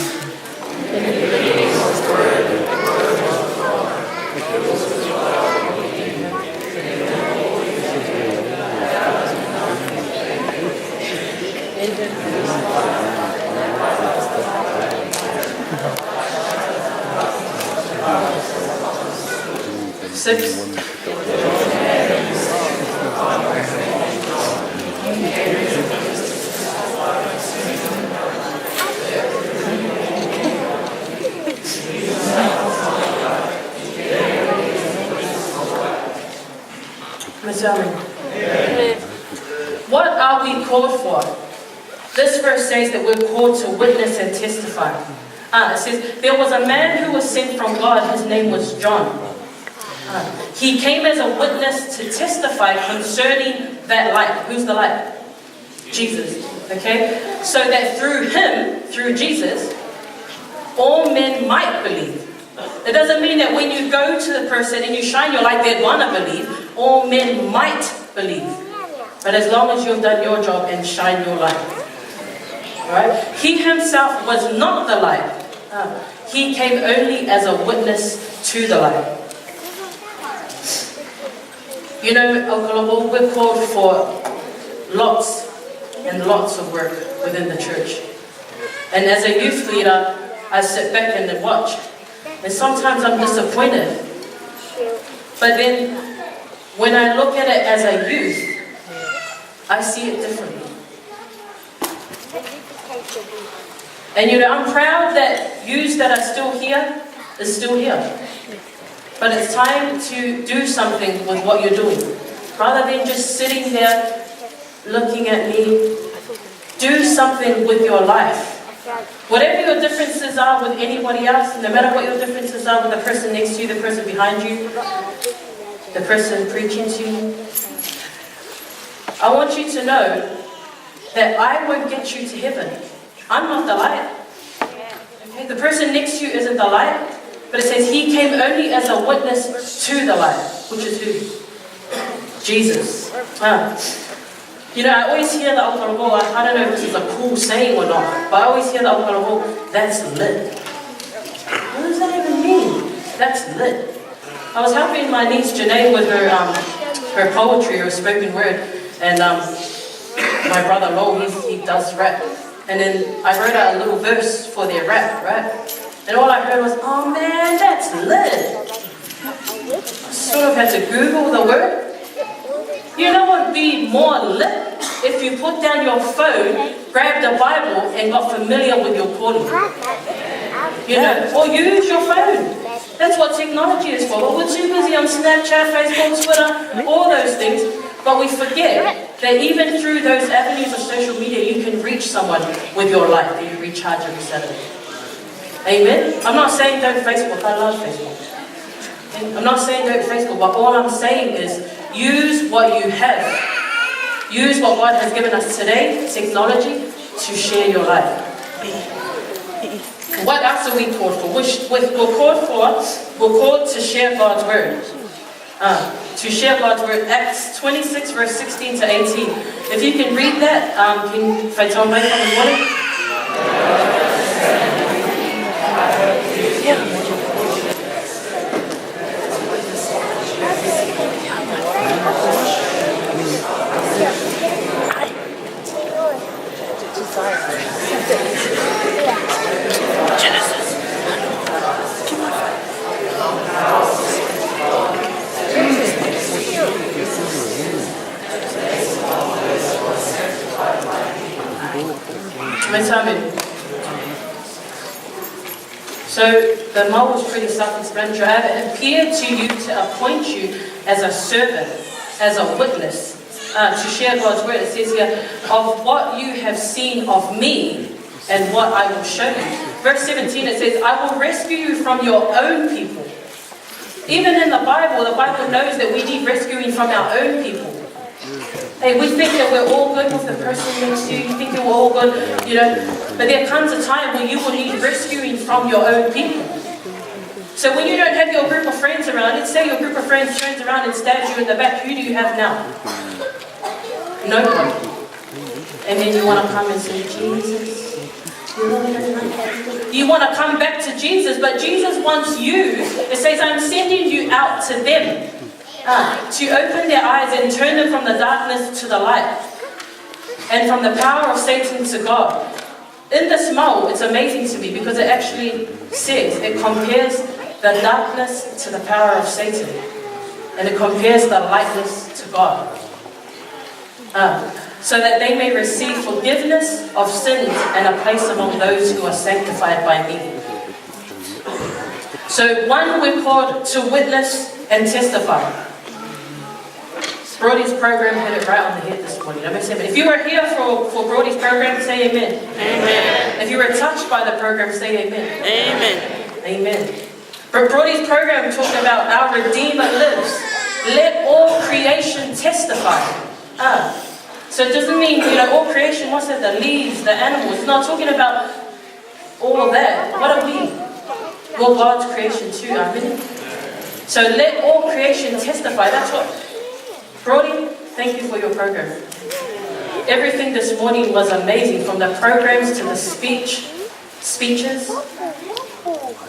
Six. What are we called for? This verse says that we're called to witness and testify. It says, there was a man who was sent from God, his name was John. He came as a witness to testify concerning that light. Who's the light? Jesus. Okay? So that through him, through Jesus, all men might believe. It doesn't mean that when you go to the person and you shine your light, they'd want to believe. All men might believe. But as long as you've done your job and shine your light. Alright? He himself was not the light. He came only as a witness to the light. You know, Okolabo, we're called for lots and lots of work within the church. And as a youth leader, I sit back and watch. And sometimes I'm disappointed. But then, when I look at it as a youth, I see it differently. And you know, I'm proud that youths that are still here is still here. But it's time to do something with what you're doing. Rather than just sitting there looking at me, do something with your life. Whatever your differences are with anybody else, no matter what your differences are with the person next to you, the person behind you, the person preaching to you, I want you to know that I won't get you to heaven. I'm not the light. Okay? The person next to you isn't the light, but it says he came only as a witness to the light, which is who? Jesus. You know, I always hear the Aotearoa, I don't know if this is a cool saying or not, but I always hear the Aotearoa, that's lit. What does that even mean? That's lit. I was helping my niece Janae with her poetry or spoken word, and my brother Lo, he does rap. And then I wrote out a little verse for their rap, right? And all I heard was, oh man, that's lit. I sort of had to Google the word. You know what would be more lit? If you put down your phone, grabbed the Bible, and got familiar with your calling. You know, or use your phone. That's what technology is for. But we're too busy on Snapchat, Facebook, Twitter, all those things. But we forget that even through those avenues of social media, you can reach someone with your life that you recharge every Saturday. Amen? I'm not saying don't Facebook. I love Facebook. I'm not saying don't Facebook, but all I'm saying is use what you have. Use what God has given us today, technology, to share your life. What else are we called for? We're called to share God's word. To share God's word. Acts 26, verse 16 to 18. If you can read that, if I tell Mike on the morning. So the mole was pretty self-explanatory. I have appeared to you to appoint you as a servant, as a witness, to share God's word. It says here, of what you have seen of me and what I will show you. Verse 17, it says, I will rescue you from your own people. Even in the Bible knows that we need rescuing from our own people. Hey, we think that we're all good with the person next to you. You think that we're all good, you know. But there comes a time where you will need rescuing from your own people. So when you don't have your group of friends around, let's say your group of friends turns around and stabs you in the back, who do you have now? Nobody. And then you want to come and say, Jesus. You want to come back to Jesus, but Jesus wants you. It says, I'm sending you out to them. To open their eyes and turn them from the darkness to the light, and from the power of Satan to God. In this mole, it's amazing to me because it actually says, it compares the darkness to the power of Satan, and it compares the lightness to God, so that they may receive forgiveness of sins and a place among those who are sanctified by me. So one, we're called to witness and testify. Brody's program hit it right on the head this morning. If you were here for Brody's program, say amen. Amen. If you were touched by the program, say amen. Amen. Amen. But Brody's program talked about our Redeemer lives. Let all creation testify. So it doesn't mean, all creation, what's that? The leaves, the animals. It's not talking about all of that. What are we? We're God's creation too. Amen. So let all creation testify. That's what. Brody, thank you for your program. Everything this morning was amazing, from the programs to the speeches,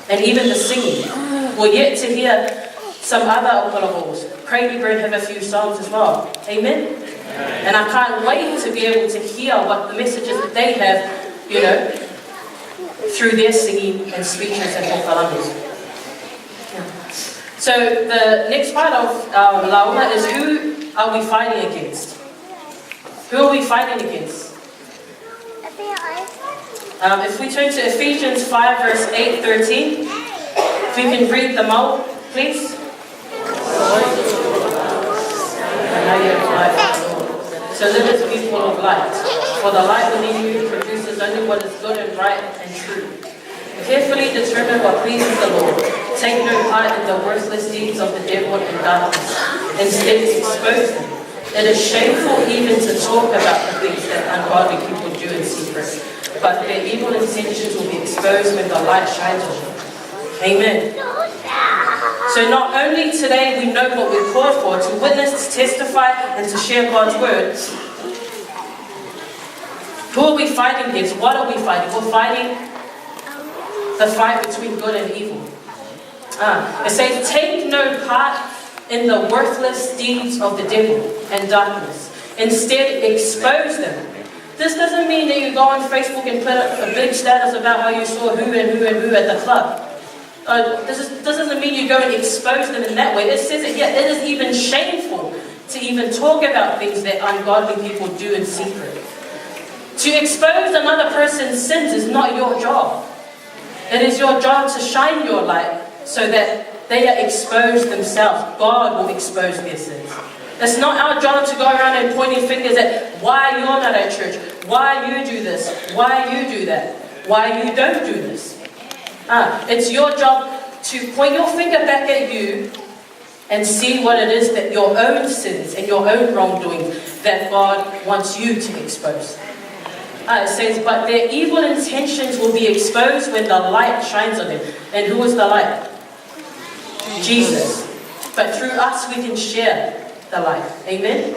and even the singing. We're yet to hear some other Okolobos. Craig Brent have a few songs as well. Amen? And I can't wait to be able to hear what the messages that they have, through their singing and speeches and Okolobos. So the next part of Lauma is, who are we fighting against? Who are we fighting against? If we turn to Ephesians 5 verse 8-13, if we can read them out, please. So let us be full of light, for the light within you produces only what is good and right and true. Carefully determine what pleases the Lord. Take no part in the worthless deeds of the devil and darkness. Instead, expose them. It is shameful even to talk about the things that ungodly people do in secret, but their evil intentions will be exposed when the light shines on them. Amen. So not only today we know what we're called for, to witness, to testify, and to share God's word. Who are we fighting against? What are we fighting? We're fighting the fight between good and evil. It says, take no part in the worthless deeds of the devil and darkness. Instead, expose them. This doesn't mean that you go on Facebook and put up a big status about how you saw who and who and who at the club. This doesn't mean you go and expose them in that way. It says it here, it is even shameful to even talk about things that ungodly people do in secret. To expose another person's sins is not your job. It is your job to shine your light so that they are exposed themselves. God will expose their sins. It's not our job to go around and pointing fingers at why you're not at church, why you do this, why you do that, why you don't do this. It's your job to point your finger back at you and see what it is that your own sins and your own wrongdoing that God wants you to expose. It says, but their evil intentions will be exposed when the light shines on them. And who is the light? Jesus. But through us we can share the light. Amen?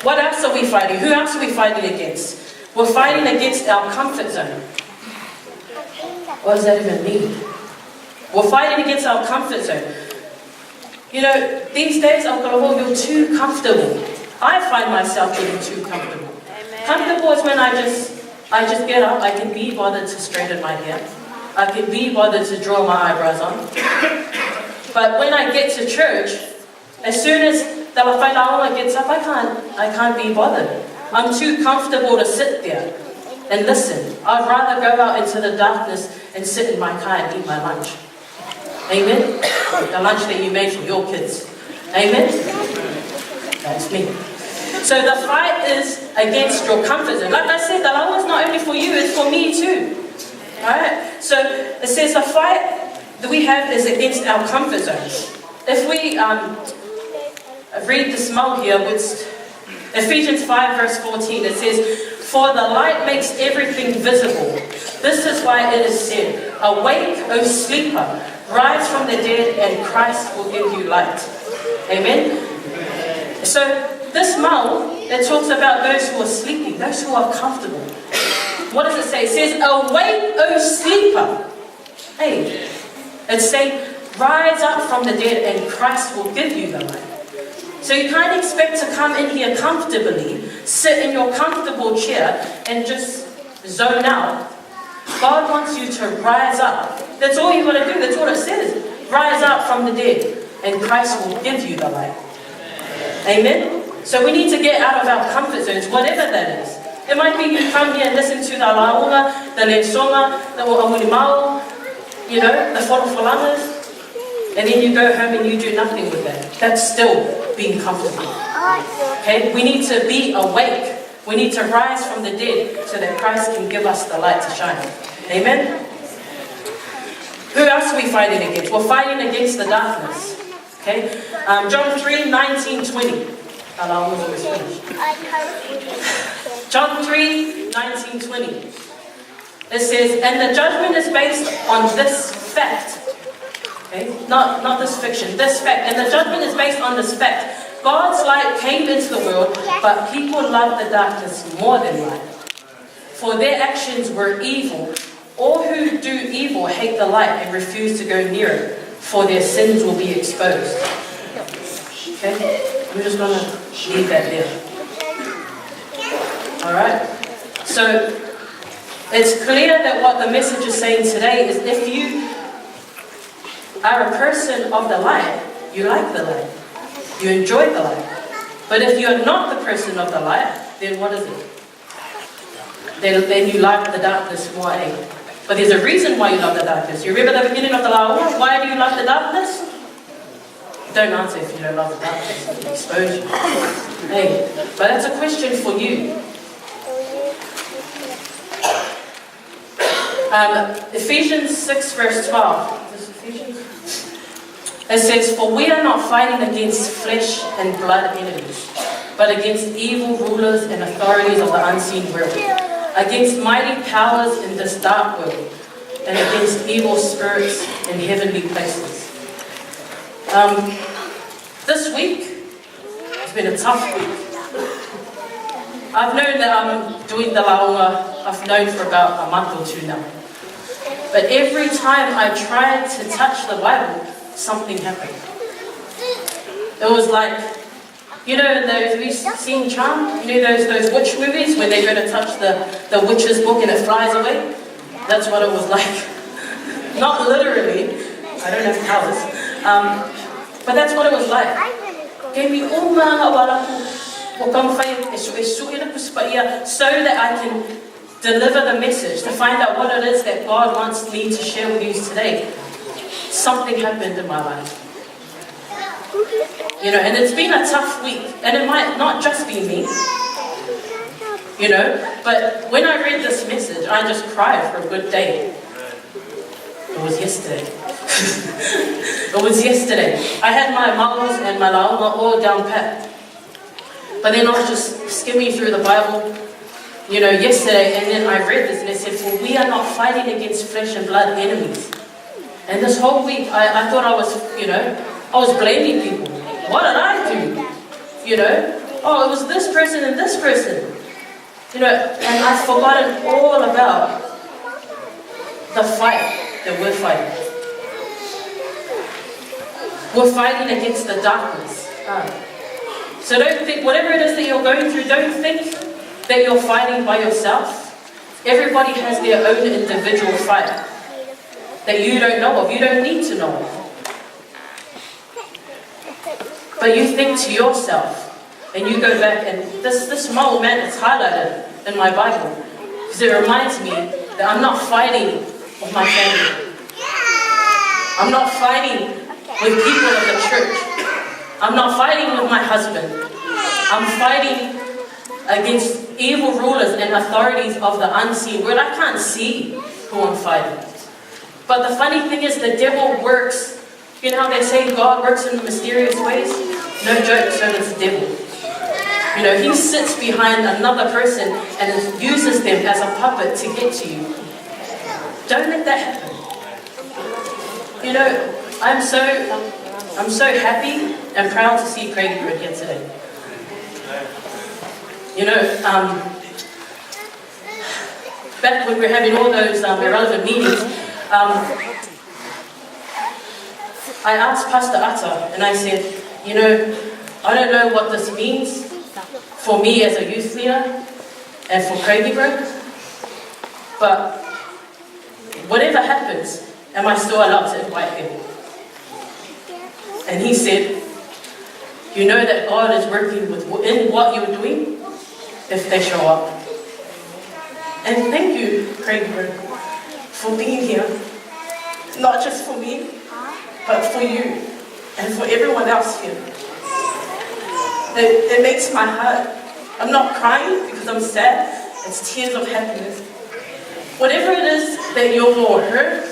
What else are we fighting? Who else are we fighting against? We're fighting against our comfort zone. What does that even mean? We're fighting against our comfort zone. These days, you're too comfortable. I find myself getting too comfortable. Comfortable is when I just get up. I can be bothered to straighten my hair. I can be bothered to draw my eyebrows on. But when I get to church, as soon as the Lafayette gets up, I can't be bothered. I'm too comfortable to sit there. and listen. I'd rather go out into the darkness and sit in my car and eat my lunch. Amen? The lunch that you made for your kids. Amen? That's me. So the fight is against your comfort zone. Like I said, the law is not only for you, it's for me too. Alright? So it says the fight that we have is against our comfort zones. If we read this small here, which Ephesians 5 verse 14, it says, "For the light makes everything visible. This is why it is said, awake, O sleeper, rise from the dead, and Christ will give you light." Amen? So this mal, it talks about those who are sleeping, those who are comfortable. What does it say? It says, "Awake, O sleeper." Hey, it's saying, rise up from the dead and Christ will give you the light. So you can't expect to come in here comfortably, sit in your comfortable chair and just zone out. God wants you to rise up. That's all you got to do. That's what it says. Rise up from the dead and Christ will give you the light. Amen? So we need to get out of our comfort zones, whatever that is. It might be you come here and listen to the launga, the lensonga, the amulimau, you know, the whorofolanas, and then you go home and you do nothing with that. That's still being comfortable. Okay? We need to be awake. We need to rise from the dead so that Christ can give us the light to shine. Amen? Who else are we fighting against? We're fighting against the darkness. Okay? John 3:19-20. John 3:19-20. It says, "And the judgment is based on this fact." Okay? Not this fiction, this fact. "And the judgment is based on this fact. God's light came into the world, but people loved the darkness more than light, for their actions were evil. All who do evil hate the light and refuse to go near it, for their sins will be exposed." Okay? I'm just going to leave that there. Alright? So, it's clear that what the message is saying today is if you are a person of the light, you like the light. You enjoy the light. But if you're not the person of the light, then what is it? Then you like the darkness more. But there's a reason why you love the darkness. You remember the beginning of the law? Why do you love the darkness? Don't answer if you don't love the darkness. It'll expose you. Hey, but that's a question for you. Ephesians 6 verse 12. Is this Ephesians? It says, "For we are not fighting against flesh and blood enemies, but against evil rulers and authorities of the unseen world, against mighty powers in this dark world, and against evil spirits in heavenly places." This week has been a tough week. I've known that I'm doing the launga, I've known for about a month or two now. But every time I tried to touch the Bible, something happened. It was like, you know, those we've seen Charm, you know those witch movies when they go to touch the witch's book and it flies away? That's what it was like. Not literally, I don't have powers, but that's what it was like. So that I can deliver the message, to find out what it is that God wants me to share with you today. Something happened in my life. You know, and it's been a tough week. And it might not just be me. You know, but when I read this message, I just cried for a good day. It was yesterday. It was yesterday. I had my maus and my launga all down pat. But then I was just skimming through the Bible, you know, yesterday, and then I read this and it said, "For we are not fighting against flesh and blood enemies." And this whole week, I thought I was, you know, I was blaming people. What did I do? You know, oh, it was this person and this person. You know, and I've forgotten all about the fight that we're fighting. We're fighting against the darkness. So don't think, whatever it is that you're going through, don't think that you're fighting by yourself. Everybody has their own individual fight that you don't know of, you don't need to know of. But you think to yourself, and you go back, and this small man, it's highlighted in my Bible. Because it reminds me that I'm not fighting with my family. I'm not fighting with people of the church. I'm not fighting with my husband. I'm fighting against evil rulers and authorities of the unseen world. I can't see who I'm fighting. But the funny thing is, the devil works. You know how they say God works in mysterious ways? No joke, so does the devil. You know, he sits behind another person and uses them as a puppet to get to you. Don't let that happen. You know, I'm so happy and proud to see Craig here today. You know, back when we were having all those irrelevant meetings, I asked Pastor Atta, and I said, you know, I don't know what this means for me as a youth leader and for Craigieburn, but whatever happens, am I still allowed to invite people? And he said, you know that God is working in what you're doing if they show up. And thank you, Craigieburn, for being here, not just for me, but for you and for everyone else here. It makes my heart, I'm not crying because I'm sad, it's tears of happiness. Whatever it is that you're hurt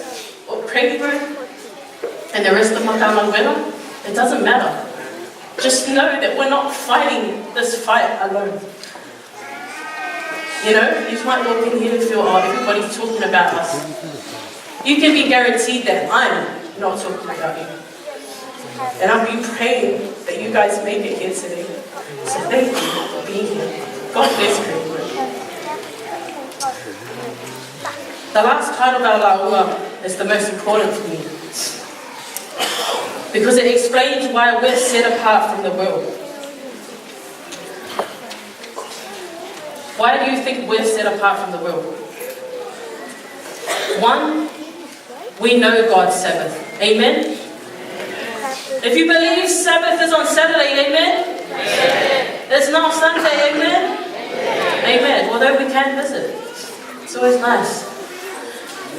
or Craigieburn and the rest of Makamaguela, it doesn't matter. Just know that we're not fighting this fight alone. You know, you might walk in here and feel, oh, everybody's talking about us. You can be guaranteed that I'm not talking about you. And I'll be praying that you guys make it here today. So thank you for being here. God bless you. The last part of our laua is the most important for me. Because it explains why we're set apart from the world. Why do you think we're set apart from the world? One, we know God's Sabbath. Amen? If you believe Sabbath is on Saturday, amen? It's not Sunday, amen? Amen. Although we can visit. It's always nice.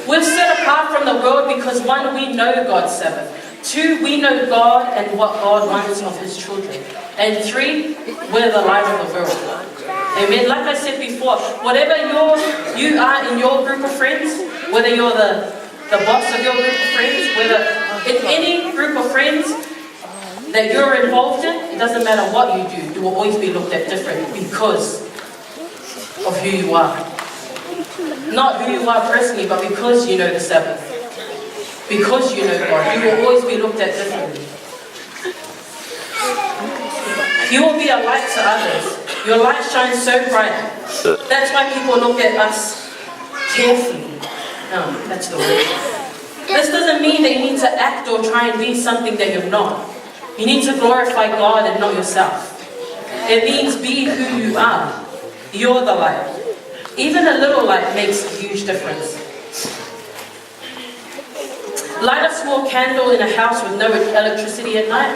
We're set apart from the world because one, we know God's Sabbath. Two, we know God and what God wants of His children. And three, we're the light of the world. Amen. Like I said before, whatever you are in your group of friends, whether you're the boss of your group of friends, whether in any group of friends that you're involved in, it doesn't matter what you do, you will always be looked at different because of who you are. Not who you are personally, but because you know the Sabbath. Because you know God, you will always be looked at differently. You will be a light to others. Your light shines so bright. That's why people look at us carefully. No, that's the word. This doesn't mean that you need to act or try and be something that you're not. You need to glorify God and not yourself. It means be who you are. You're the light. Even a little light makes a huge difference. Light a small candle in a house with no electricity at night,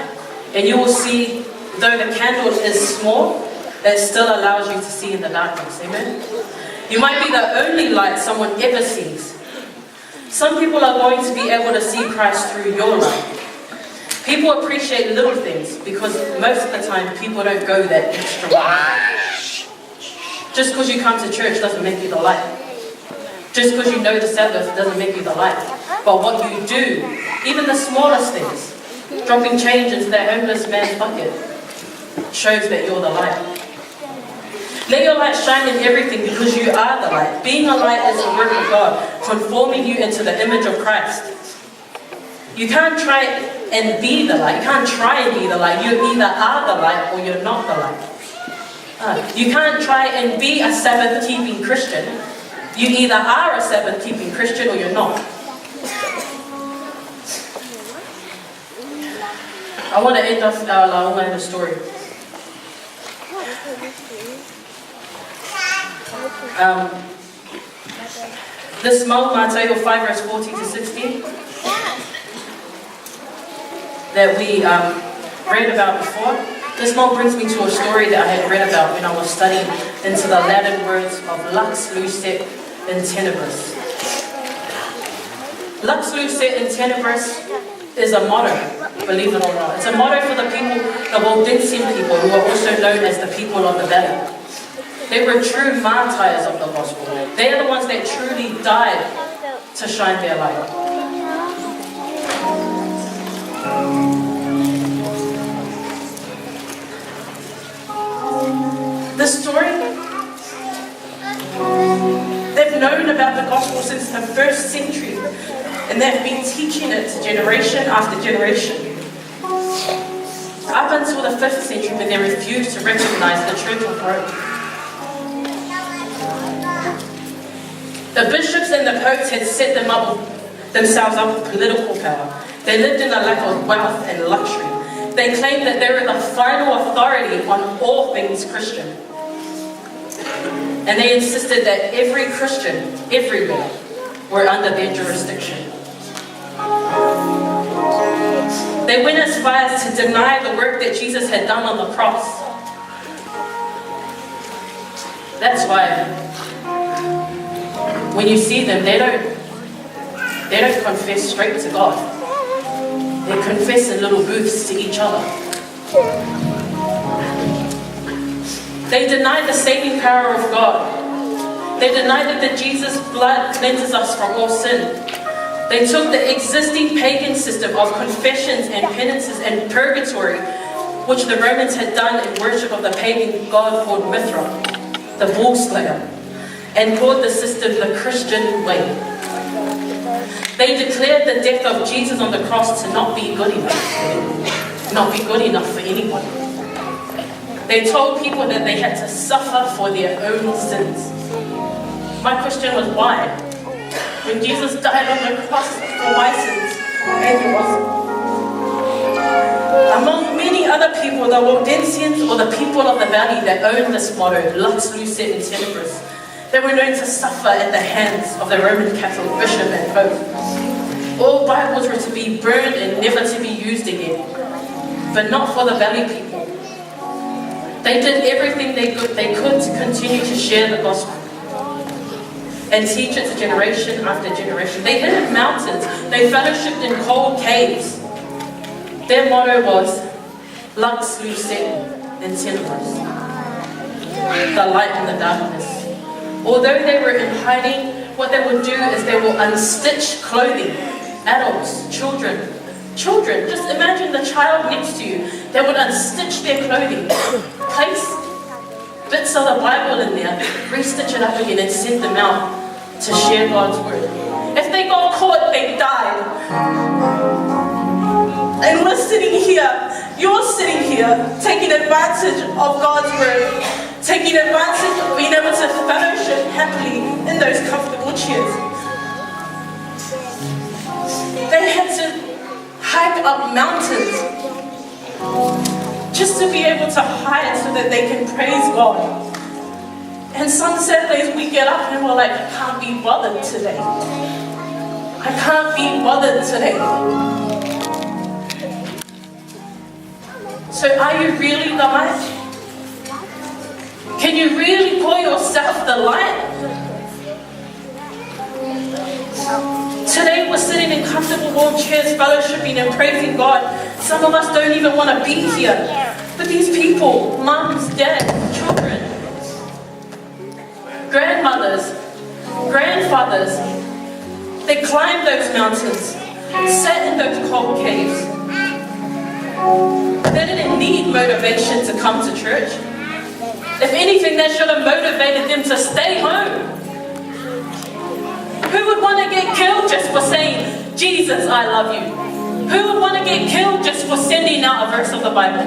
and you will see, though the candle is small, it still allows you to see in the darkness. Amen? You might be the only light someone ever sees. Some people are going to be able to see Christ through your light. People appreciate little things because most of the time people don't go that extra mile. Just because you come to church doesn't make you the light. Just because you know the Sabbath doesn't make you the light. But what you do, even the smallest things, dropping change into that homeless man's bucket, shows that you're the light. Let your light shine in everything because you are the light. Being a light is the work of God, conforming you into the image of Christ. You can't try and be the light. You can't try and be the light. You either are the light or you're not the light. You can't try and be a Sabbath-keeping Christian. You either are a Sabbath-keeping Christian or you're not. I want to end off our launga in a story. This month, Matthew 5 verse 14 to 16, that we read about before. This month brings me to a story that I had read about when I was studying into the Latin words of lux lucet in tenebris. Lux lucet in tenebris is a motto, believe it or not. It's a motto for the people, the Waldensian people, who are also known as the people of the valley. They were true martyrs of the gospel. They are the ones that truly died to shine their light. This story, they've known about the gospel since the 1st century, and they've been teaching it to generation after generation. Up until the 5th century, when they refused to recognize the Church of Rome. The bishops and the popes had set themselves up with political power. They lived in a lack of wealth and luxury. They claimed that they were the final authority on all things Christian. And they insisted that every Christian, everywhere, were under their jurisdiction. They went as far as to deny the work that Jesus had done on the cross. That's why when you see them, they don't confess straight to God. They confess in little booths to each other. They denied the saving power of God. They denied that the Jesus blood cleanses us from all sin. They took the existing pagan system of confessions and penances and purgatory, which the Romans had done in worship of the pagan god called Mithra, the bull slayer, and called the system the Christian way. They declared the death of Jesus on the cross to not be good enough for anyone. They told people that they had to suffer for their own sins. My question was why? When Jesus died on the cross for my sins, and he wasn't. Among many other people, the Waldensians, or the people of the valley that owned this motto, lux lucet in tenebris, they were known to suffer at the hands of the Roman Catholic bishop and pope. All Bibles were to be burned and never to be used again, but not for the valley people. They did everything they could to continue to share the gospel and teach it to generation after generation. They hid in mountains. They fellowshipped in cold caves. Their motto was lux lucet in tenebris, the light in the darkness. Although they were in hiding, what they would do is they will unstitch clothing. Adults, children, just imagine the child next to you. They would unstitch their clothing, place bits of the Bible in there, restitch it up again and send them out to share God's word. If they got caught, they died. And we're sitting here, you're sitting here, taking advantage of God's word, taking advantage of being able to fellowship happily in those comfortable chairs. They had to hike up mountains just to be able to hide so that they can praise God. And some Saturdays we get up and we're like, I can't be bothered today. I can't be bothered today. So are you really the light? Can you really call yourself the light? Today we're sitting in comfortable warm chairs, fellowshipping and praising God. Some of us don't even want to be here. But these people, mums, dads, children, grandmothers, grandfathers, they climbed those mountains, sat in those cold caves. They didn't need motivation to come to church. If anything, that should have motivated them to stay home. Who would want to get killed just for saying, Jesus, I love you? Who would want to get killed just for sending out a verse of the Bible?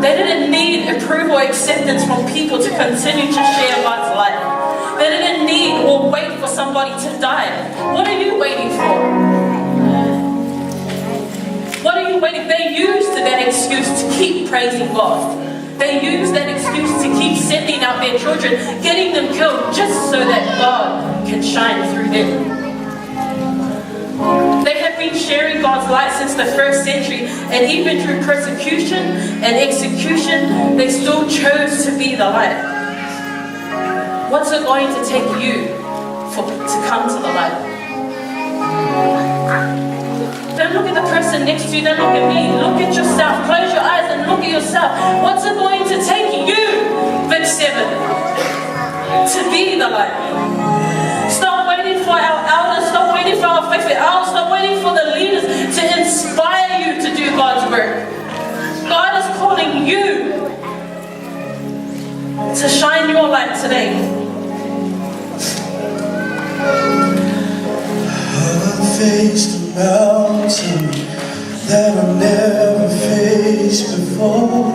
They didn't need approval or acceptance from people to continue to share God's light. They didn't need or wait for somebody to die. What are you waiting for? What are you waiting? They used that excuse to keep praising God. They used that excuse to keep sending out their children, getting them killed just so that God can shine through them. They have been sharing God's light since the 1st century, and even through persecution and execution, they still chose to be the light. What's it going to take you to come to the light? Don't look at the person next to you, don't look at me. Look at yourself. Close your eyes and look at yourself. What's it going to take you, Vic 7, to be the light? Stop waiting for our elders, stop waiting for our faithful elders, stop waiting for the leaders to inspire you to do God's work. God is calling you to shine your light today. I faced a mountain that I've never faced before.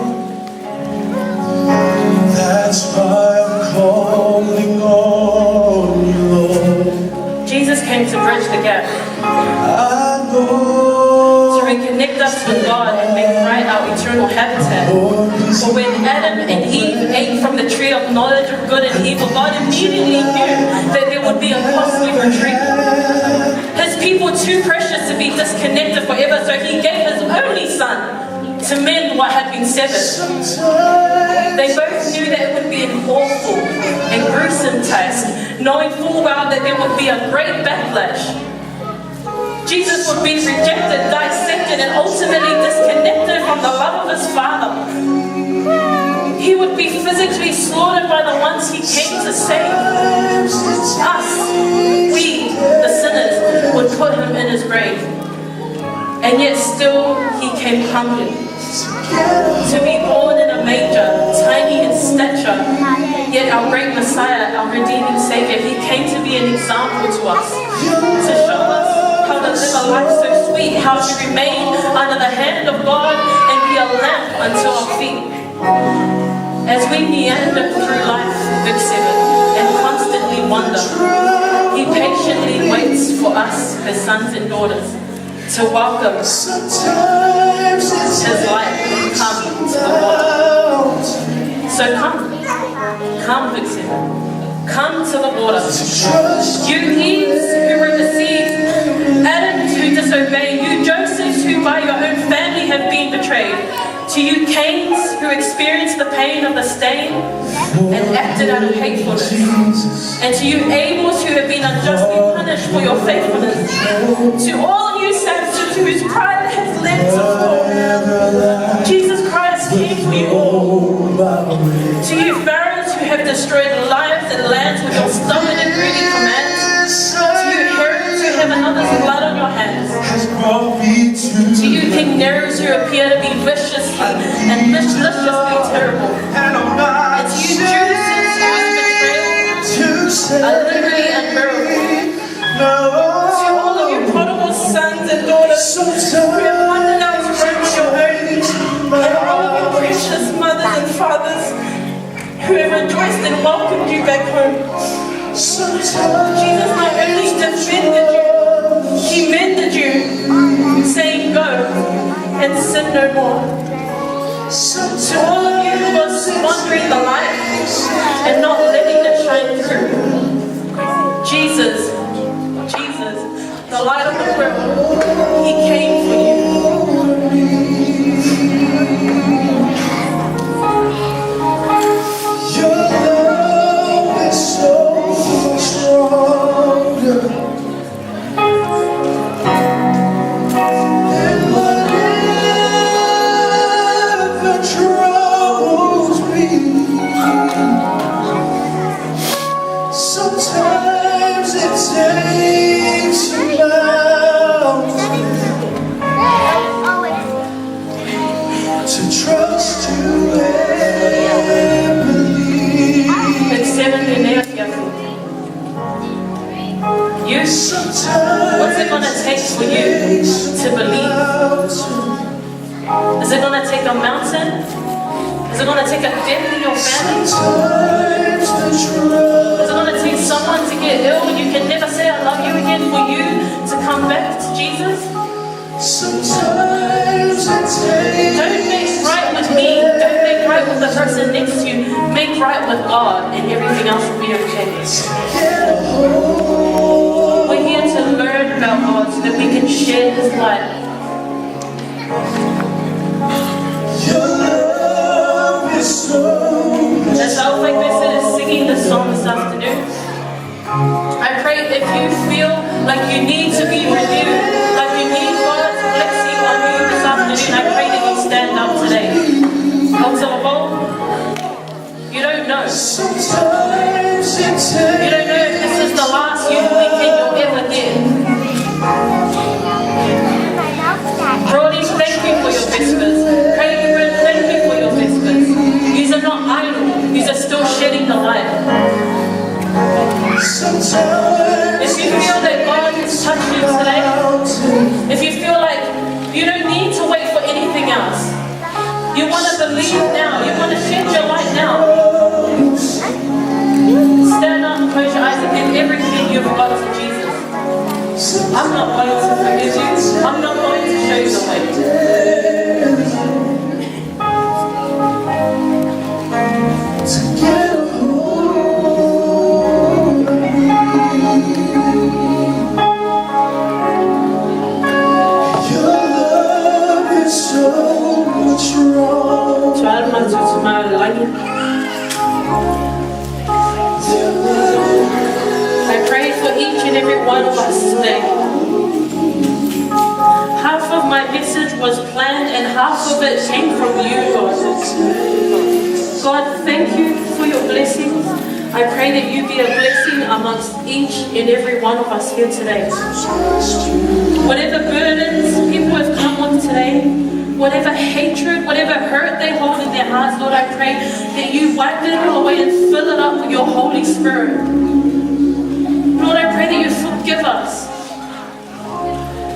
That's why I'm calling on you, Lord. Jesus came to bridge the gap, I know to reconnect us with God and make right our eternal habitat. For when Adam and Eve ate from the tree of knowledge of good and evil, God immediately knew that there would be a costly retreat. His people too precious to be disconnected forever, so he gave his only son to mend what had been severed. They both knew that it would be an awful and gruesome task, knowing full well that there would be a great backlash. Jesus would be rejected, dissected, and ultimately disconnected from the love of his Father. He would be physically slaughtered by the ones he came to save. Us, we, the sinners, would put him in his grave. And yet still he came humbly. To be born in a manger, tiny in stature, yet our great Messiah, our redeeming Savior, he came to be an example to us, to show us how to live a life so sweet, how to remain under the hand of God and be a lamp unto our feet. As we meander through life, Vic 7, and constantly wonder, he patiently waits for us, his sons and daughters, to welcome his light come to the water. So come Vic 7, come to the water. You Eves who were deceived, Adams who disobeyed, you Josephs who by your own family have been betrayed, to you Cains who experienced the pain of the stain and acted out of hatefulness, and to you Abels who have been unjustly punished for your faithfulness, to all of you Samsons whose pride has led to fall, Jesus Christ came for you all. To you Pharaohs who have destroyed lives and lands with your stubborn and greedy commands, to you Herods who have another's blood on your hands, to you King Neros who appear to be viciously and maliciously terrible, and to you Judas whose betrayal are literally unbearable, to all of you prodigal sons and daughters who have wandered out to roam on your own, and all of you precious mothers and fathers who have rejoiced and welcomed you back home. Jesus not only defended you, he mended you, saying go and sin no more. To all of you who are squandering the light and not letting it shine through, Jesus, the light of the world, he came for you. your love is so stronger than whatever troubles me. Sometimes it takes a mountain to trust you and believe. Vic 7 de Neo Yaku. You, what's it going to take for you to believe? Is it going to take a mountain? Is it going to take a death in your family? Is it going to take someone to get ill and you can never say I love you again for you to come back to Jesus? Don't make right with me. Don't make right with the person next to you. Make right with God and everything else will be okay. We're here to learn about God so that we can share His light. Your love is so As Alpha is singing the song this afternoon, I pray if you feel like you need to be renewed, like you need God's blessing on you this afternoon, I pray that you stand up today. You don't know. You don't know if this is the last youth weekend you'll ever get. Brody, thank you for your whispers. Craig, thank you for your whispers. These are not idle. These are still shedding the light. If you feel that God has touched you today, if you feel like you don't need to wait for anything else, you want to believe now, you want to shed your light now, stand up, close your eyes and give everything you've got to Jesus. I'm not going to forgive you. I'm not going to show you the way. To get a hold of me. Your love is so much wrong. I pray for each and every one of us today. Half of my message was planned and half of it came from you, God. God, thank you for your blessings. I pray that you be a blessing amongst each and every one of us here today. Whatever burdens people have come on today, whatever hatred, whatever hurt they hold in their hearts, Lord, I pray that you wipe it all away and fill it up with your Holy Spirit. Lord, I pray that you forgive us.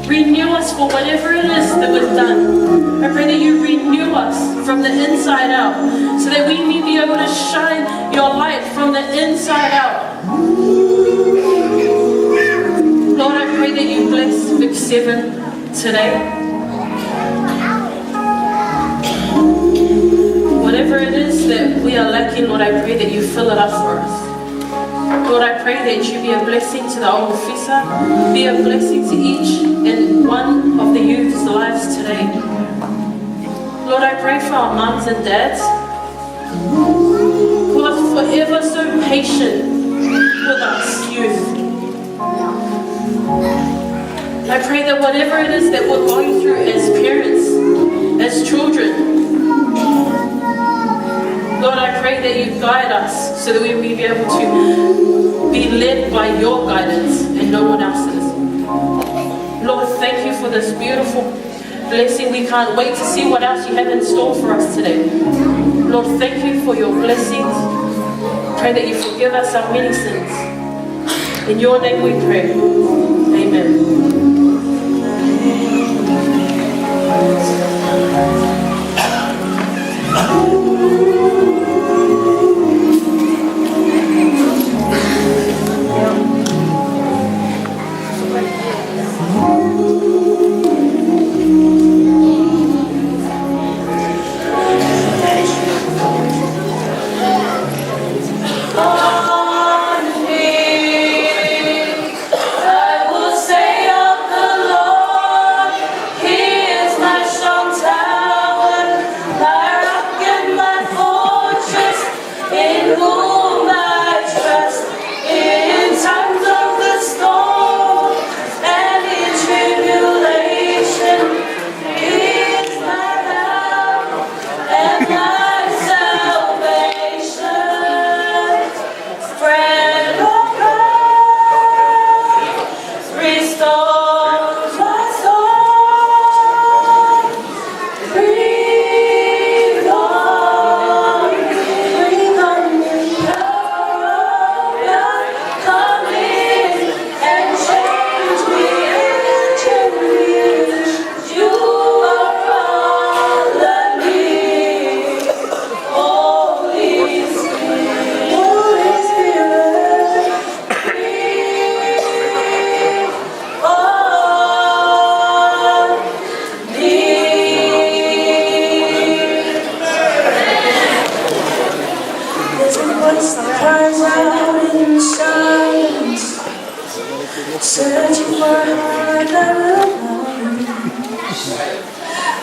Renew us for whatever it is that was done. I pray that you renew us from the inside out so that we may be able to shine your light from the inside out. Lord, I pray that you bless Vic 7 today. Whatever it is that we are lacking, Lord, I pray that you fill it up for us. Lord, I pray that you be a blessing to the old officer, be a blessing to each and one of the youth's lives today. Lord, I pray for our moms and dads who are forever so patient with us, youth. I pray that whatever it is that we're going through as parents, as children, Lord, I pray that you guide us so that we may be able to be led by your guidance and no one else's. Lord, thank you for this beautiful blessing. We can't wait to see what else you have in store for us today. Lord, thank you for your blessings. Pray that you forgive us our many sins. In your name we pray. Amen.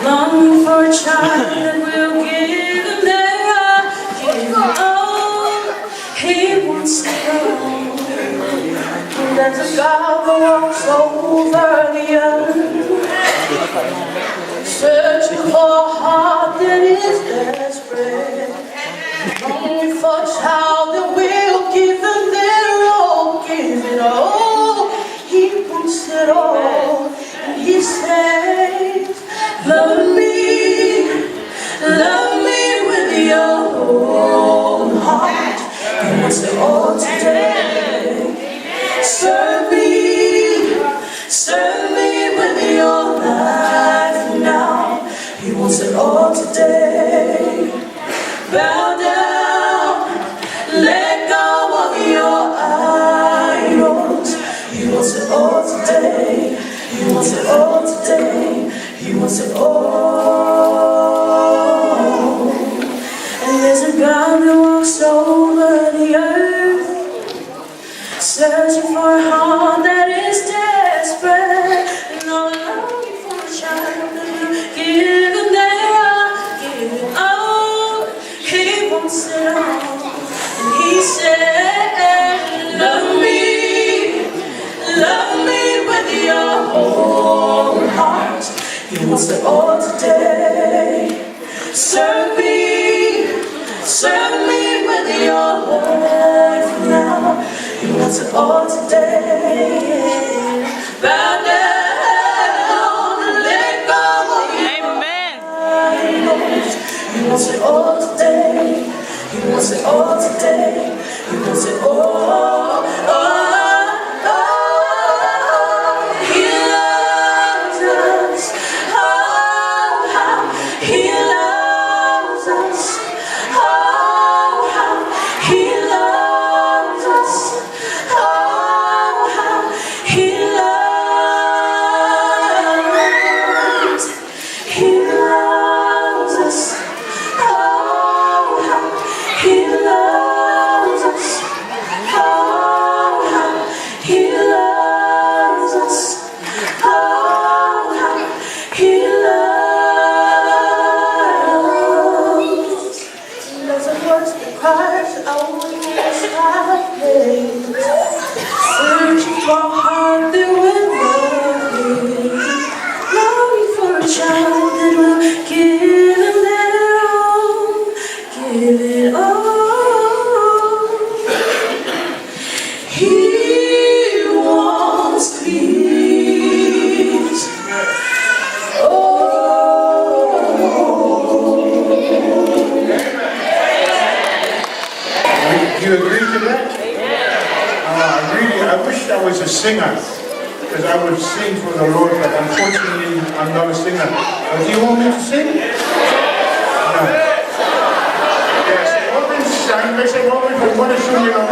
Longing for a child that will give him their all, give him all he wants to grow. There's a God that walks over the earth, searching for a heart that is desperate, longing for a child that will give them their all, give it all. He wants it all, and He says, love me with your whole heart. He wants it all today. Serve me with your life now. He wants it all today. Bow down, let go of your idols. He wants it all today. He wants it all today. He wants it all. And there's a God that walks over the earth, searching for a heart that is desperate, and all longing for a child that will give it their all, give it all. He wants it all, and He said, love me with your whole heart. He wants it all today. Serve me with your life now. He wants it all today. Bow down and let go of your idols. He wants it all today. He wants it all today. He wants it all. He loves us. How He loves us. How He loves us. How He loves. He loves us. How He loves us. How He loves us. How He loves. There's a voice that cries out when you stop playing, searching for a heart that will love you, longing for a child that will give them their all, give it all. He wants peace. Do you agree to that? I wish I was a singer, because I would sing for the Lord, but unfortunately I'm not a singer. But do you want me to sing? No. Yes, woman sang, they said, woman, but what is singing on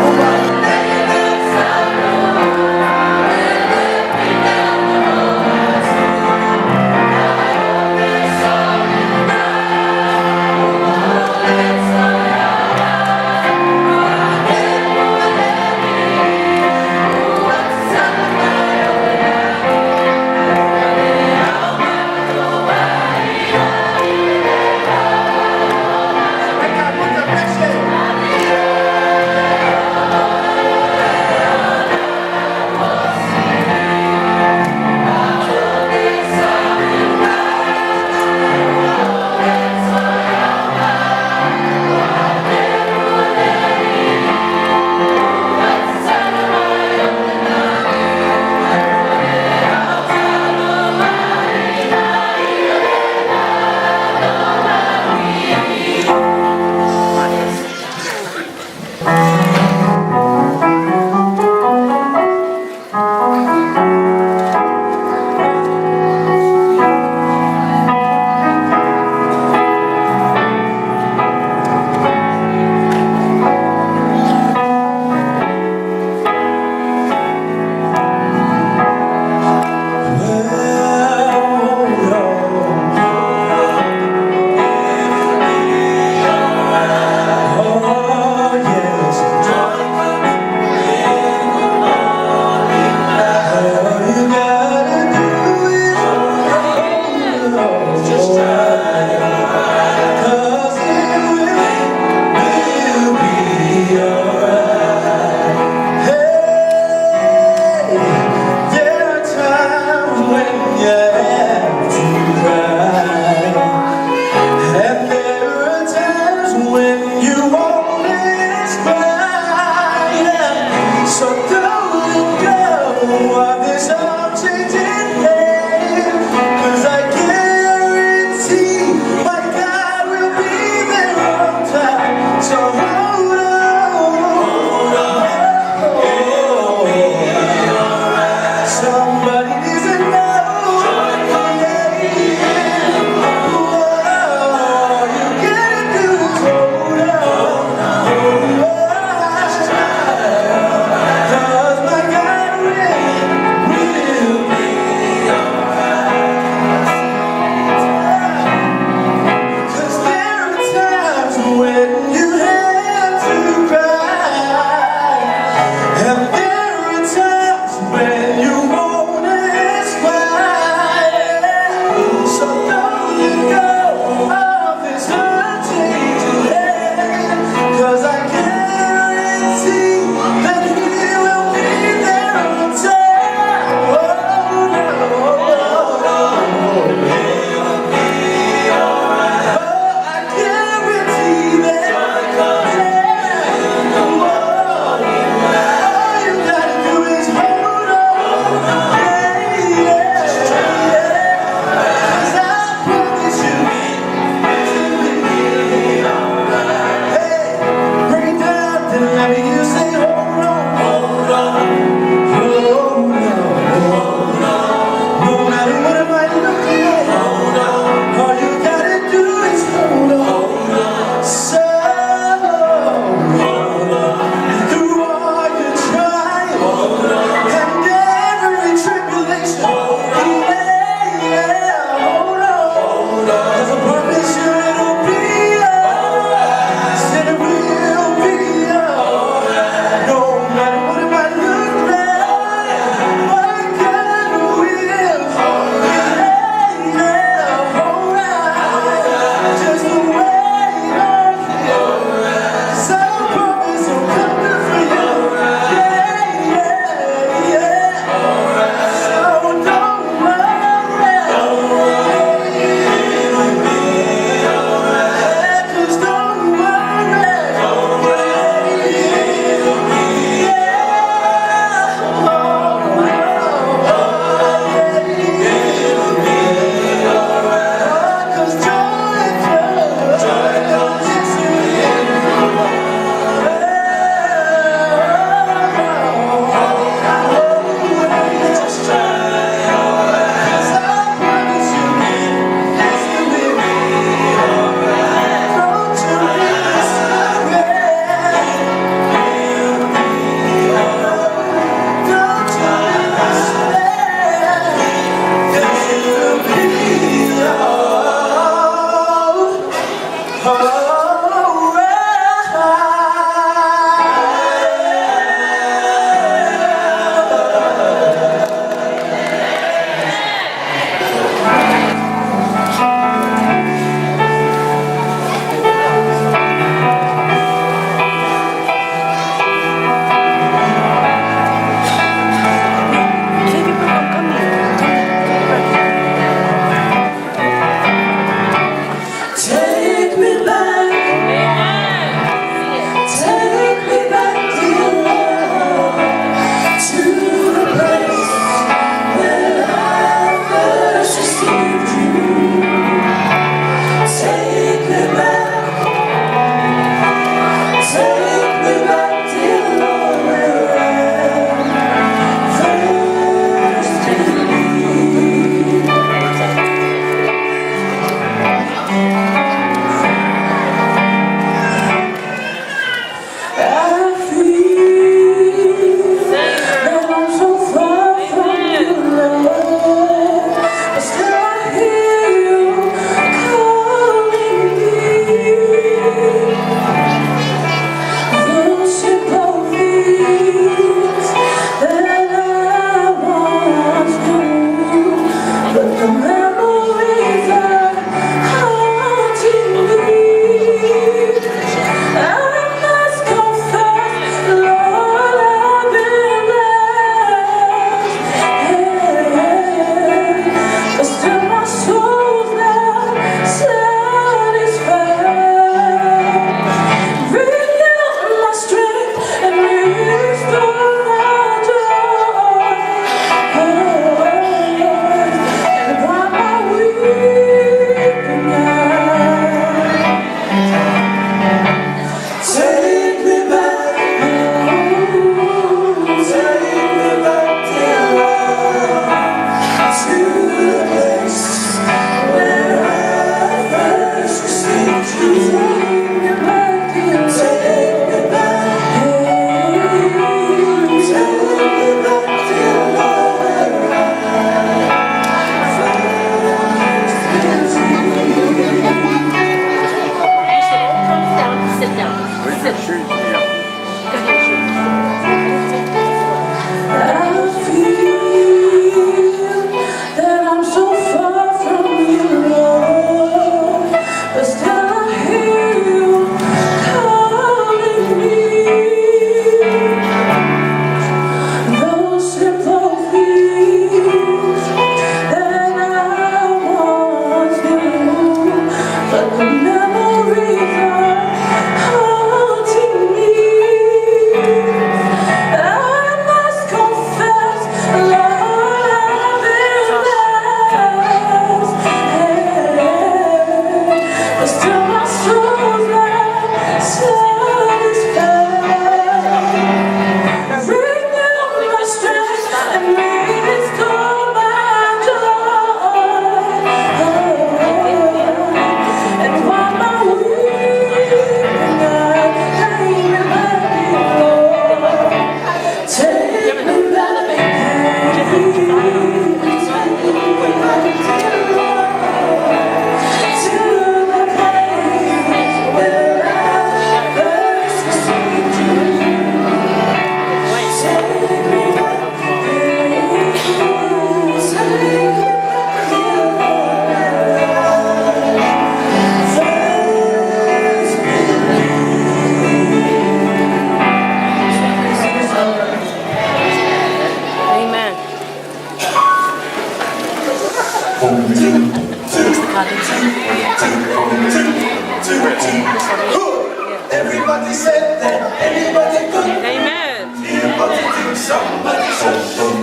Everybody said that anybody could. Amen. Anybody thinks somebody should.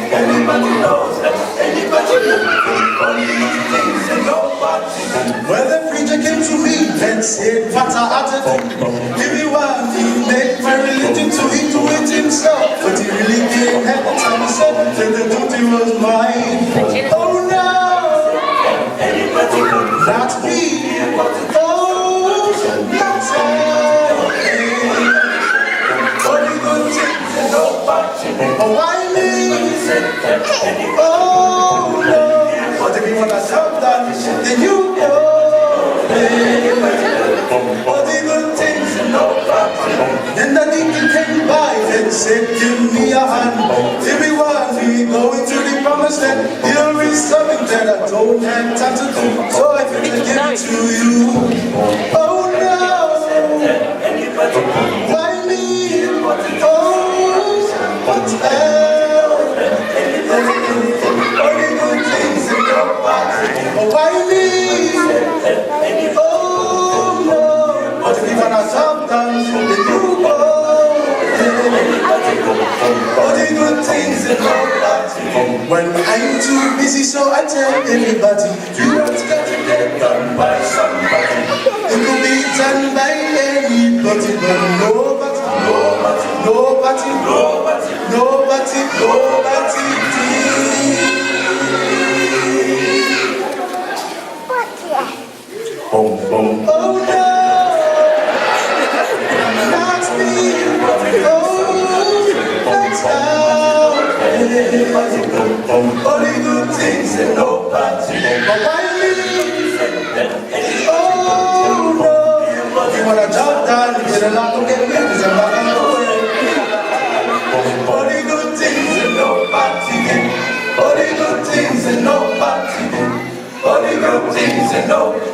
Anybody knows that anybody could. Only things and nobody. When the preacher came to me and said, what I ought to do, give me one, he made my religion to he do it himself. But he really didn't have the time to say that the duty was mine. Oh no, anybody could. Not me. Oh, not I. Only good things and nobody. Oh, why me? Oh no. But if you want to stop that, then you go. All the good things and nobody. Then the deacon came by and said, give me a hand. Everyone, we going to the promised land. Here is something that I don't have time to do. So I can give it to you. Oh no. Why me? Oh, what else? Only good things and nobody. Oh, why me? Oh no. But if you wanna sometimes, then you go. Only good things and nobody. When I'm too busy, so I tell everybody, you want to get done by somebody. It could be done by anybody, but nobody, nobody, nobody, nobody, nobody, boom, boom. Oh no, not me. Oh, that's how. Only good things and nobody. But why me? Oh no. You wanna jump down, you get a lot of get me, cause I'm not on the way. Only good things and nobody. Only good things and nobody. Only good things and nobody.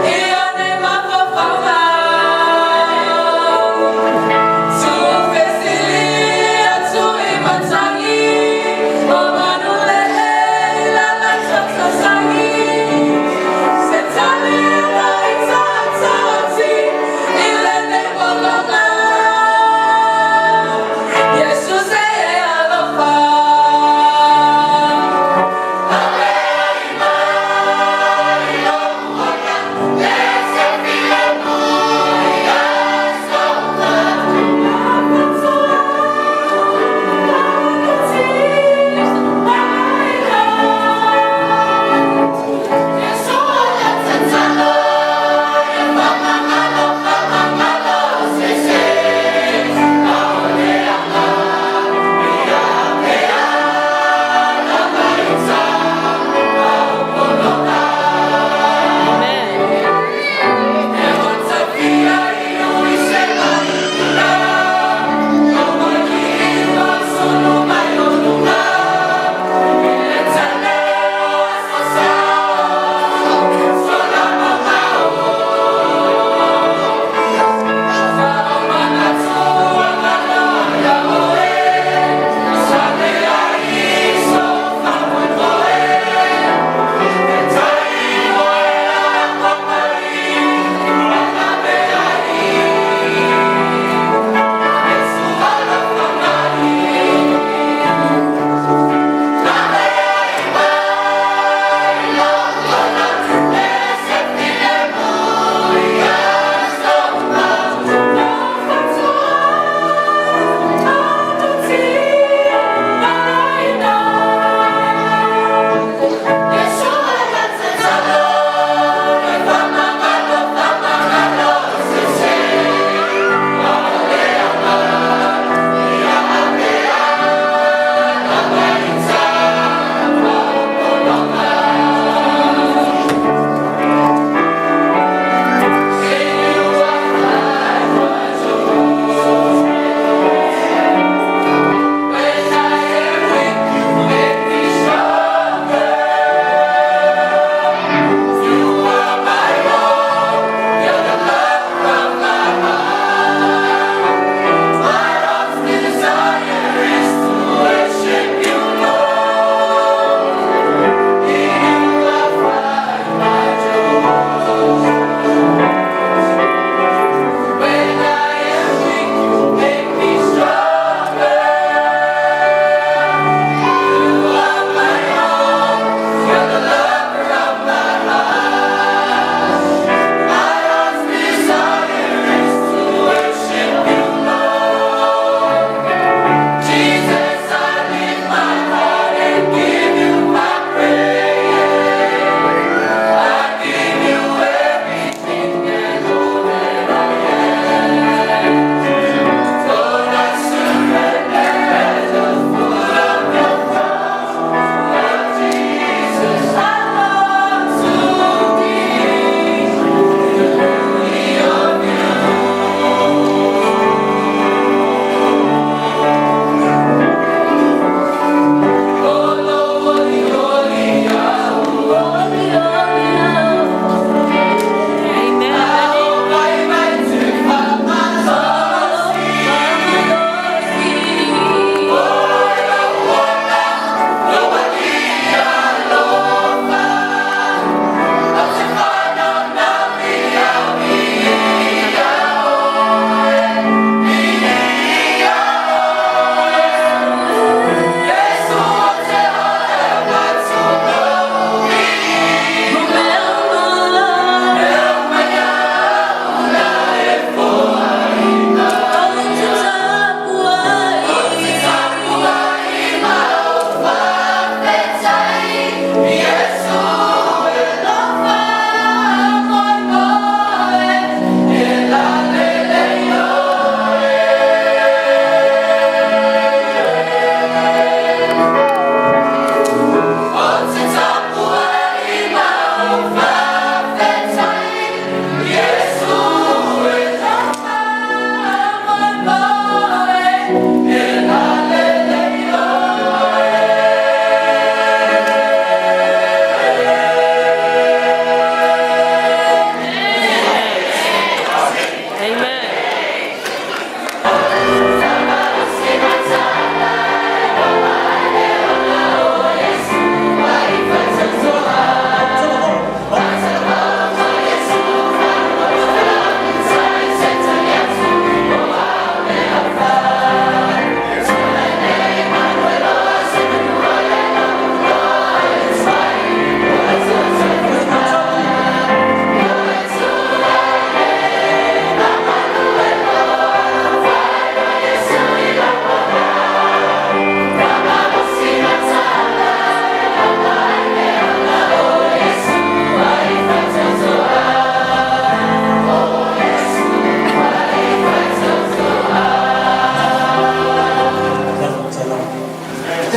Yeah.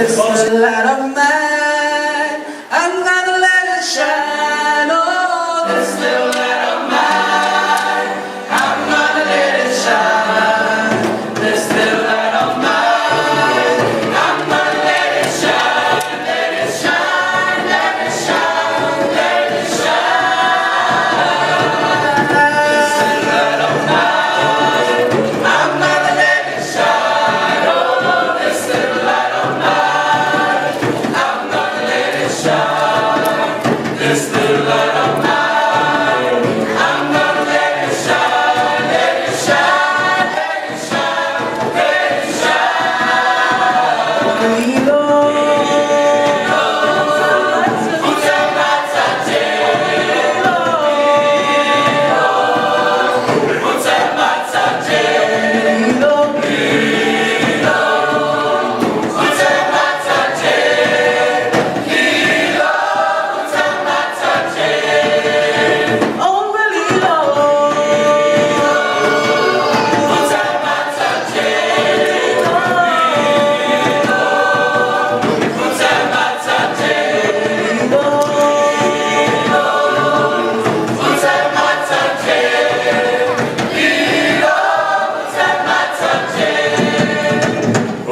This light of mine, I'm gonna let it shine. Oh, this little light of mine, I'm gonna let it shine. This little light of mine, I'm gonna let it shine. Let it shine, let it shine, let it shine. This little light of mine, I'm gonna let it shine. Oh, this little light of mine, I'm gonna let it shine. This little light of mine, I'm gonna let it shine. Let it shine, let it shine, let it shine.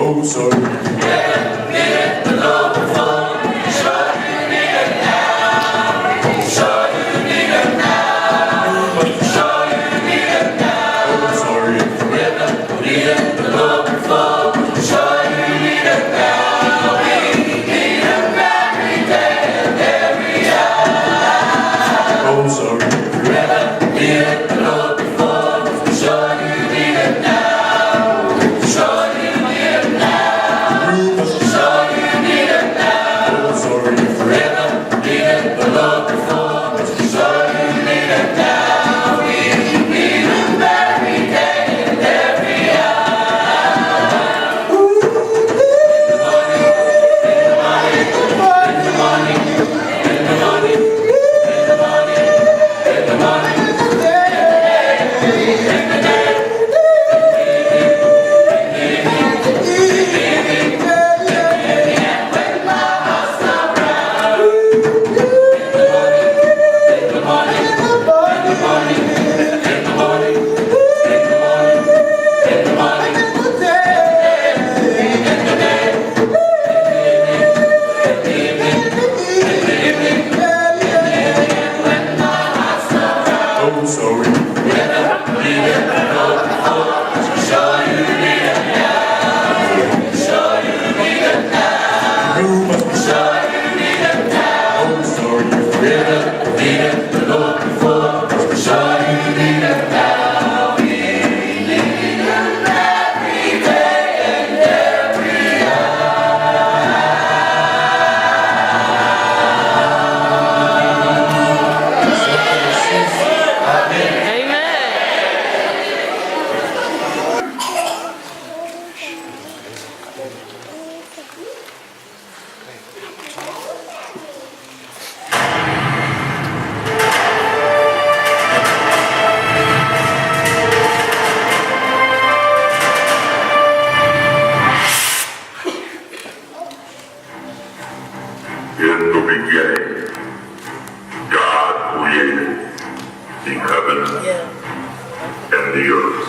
Oh, sorry. In the beginning, God created the heaven and the earth.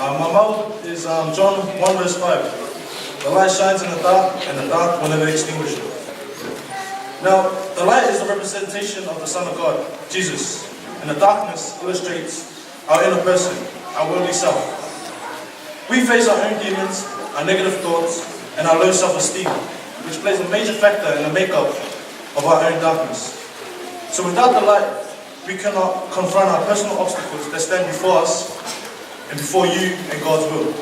My Bible is John 1 verse 5. The light shines in the dark, and the dark will never extinguish it. Now, the light is the representation of the Son of God, Jesus, and the darkness illustrates our inner person, our worldly self. We face our own demons, our negative thoughts, and our low self-esteem, which plays a major factor in the makeup of our own darkness. So without the light, we cannot confront our personal obstacles that stand before us and before you and God's will.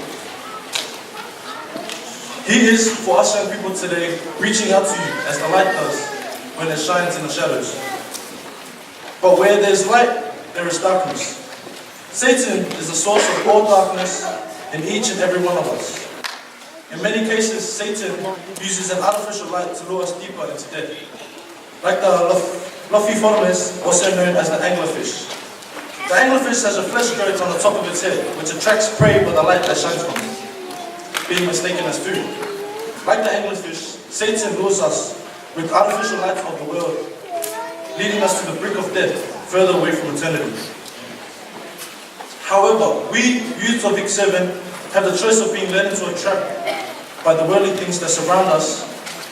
He is, for us young people today, reaching out to you as the light does when it shines in the shadows. But where there's light, there is darkness. Satan is the source of all darkness in each and every one of us. In many cases, Satan uses an artificial light to lure us deeper into death. Like the Lophiiformes, also known as the anglerfish. The anglerfish has a flesh growth on the top of its head, which attracts prey by the light that shines from it, being mistaken as food. Like the anglerfish, Satan lures us with artificial lights of the world, leading us to the brink of death, further away from eternity. However, we, youth of Vic 7, have the choice of being led into a trap by the worldly things that surround us,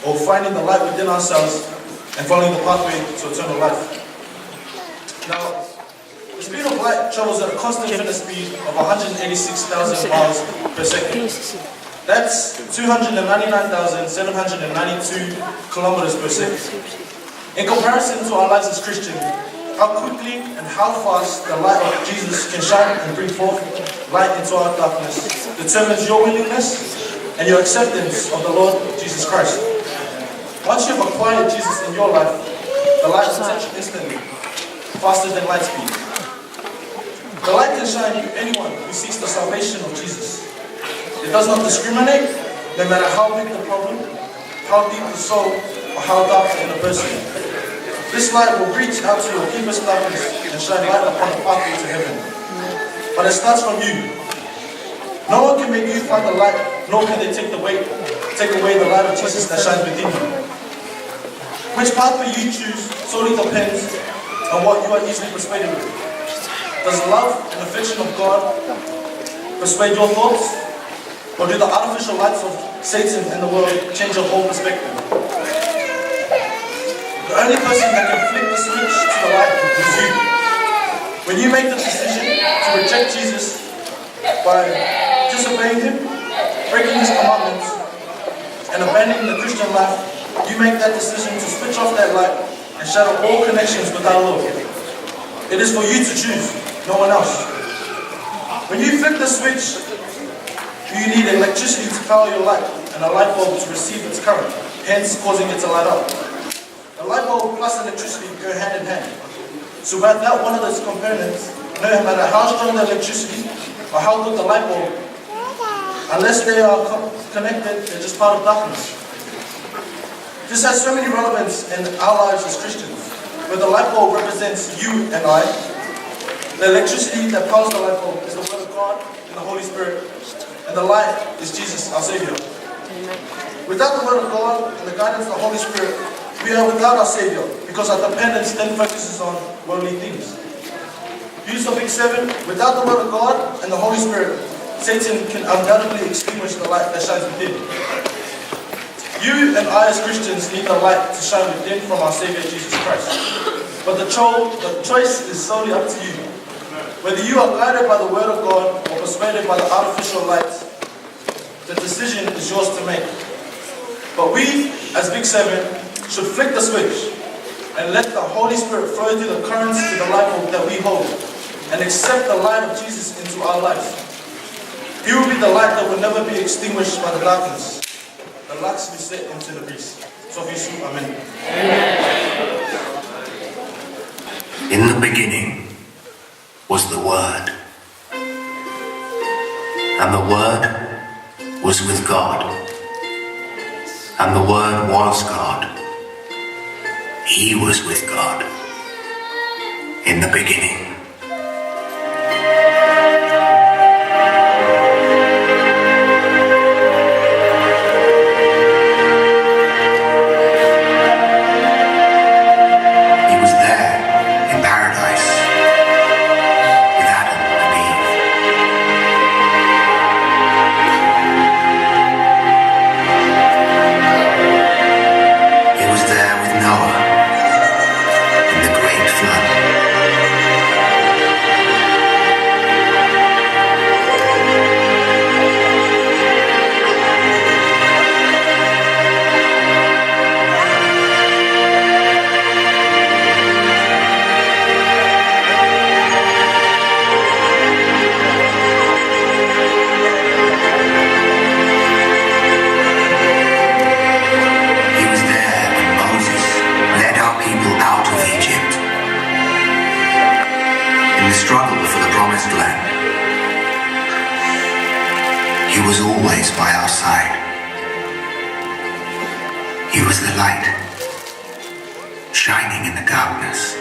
or finding the light within ourselves and following the pathway to eternal life. Now, the speed of light travels at a constant infinite speed of 186,000 miles per second. That's 299,792 kilometers per second. In comparison to our lives as Christians, how quickly and how fast the light of Jesus can shine and bring forth light into our darkness determines your willingness and your acceptance of the Lord Jesus Christ. Once you've acquired Jesus in your life, the light will touch you instantly, faster than light speed. The light can shine to anyone who seeks the salvation of Jesus. It does not discriminate, no matter how big the problem, how deep the soul, or how dark the inner person. This light will reach out to your deepest darkness and shine light upon the pathway to heaven. But it starts from you. No one can make you find the light, nor can they take away the light of Jesus that shines within you. Which pathway you choose solely depends on what you are easily persuaded with. Does love and affection of God persuade your thoughts? Or do the artificial lights of Satan and the world change your whole perspective? The only person that can flick the switch to the light is you. When you make the decision to reject Jesus by disobeying Him, breaking His commandments, and abandoning the Christian life, you make that decision to switch off that light and shatter all connections with our Lord. It is for you to choose, no one else. When you flip the switch, you need electricity to power your light and a light bulb to receive its current, hence causing it to light up. The light bulb plus electricity go hand in hand. So without one of those components, no matter how strong the electricity or how good the light bulb, unless they are connected, they're just part of darkness. This has so many relevance in our lives as Christians, where the light bulb represents you and I. The electricity that powers the light bulb is the Word of God and the Holy Spirit, and the light is Jesus, our Savior. Without the Word of God and the guidance of the Holy Spirit, we are without our Savior, because our dependence then focuses on worldly things. Use of Vic 7, without the Word of God and the Holy Spirit, Satan can undoubtedly extinguish the light that shines within. You and I as Christians need the light to shine within from our Savior Jesus Christ. But the choice is solely up to you. Whether you are guided by the Word of God or persuaded by the artificial light, the decision is yours to make. But we, as Vic 7, should flick the switch and let the Holy Spirit flow through the currents to the light bulb that we hold and accept the light of Jesus into our lives. He will be the light that will never be extinguished by the darkness. The lights will set into the breeze. So Yeshua, Amen. In the beginning was the Word, and the Word was with God, and the Word was God. He was with God in the beginning. was always by our side. He was the light, shining in the darkness.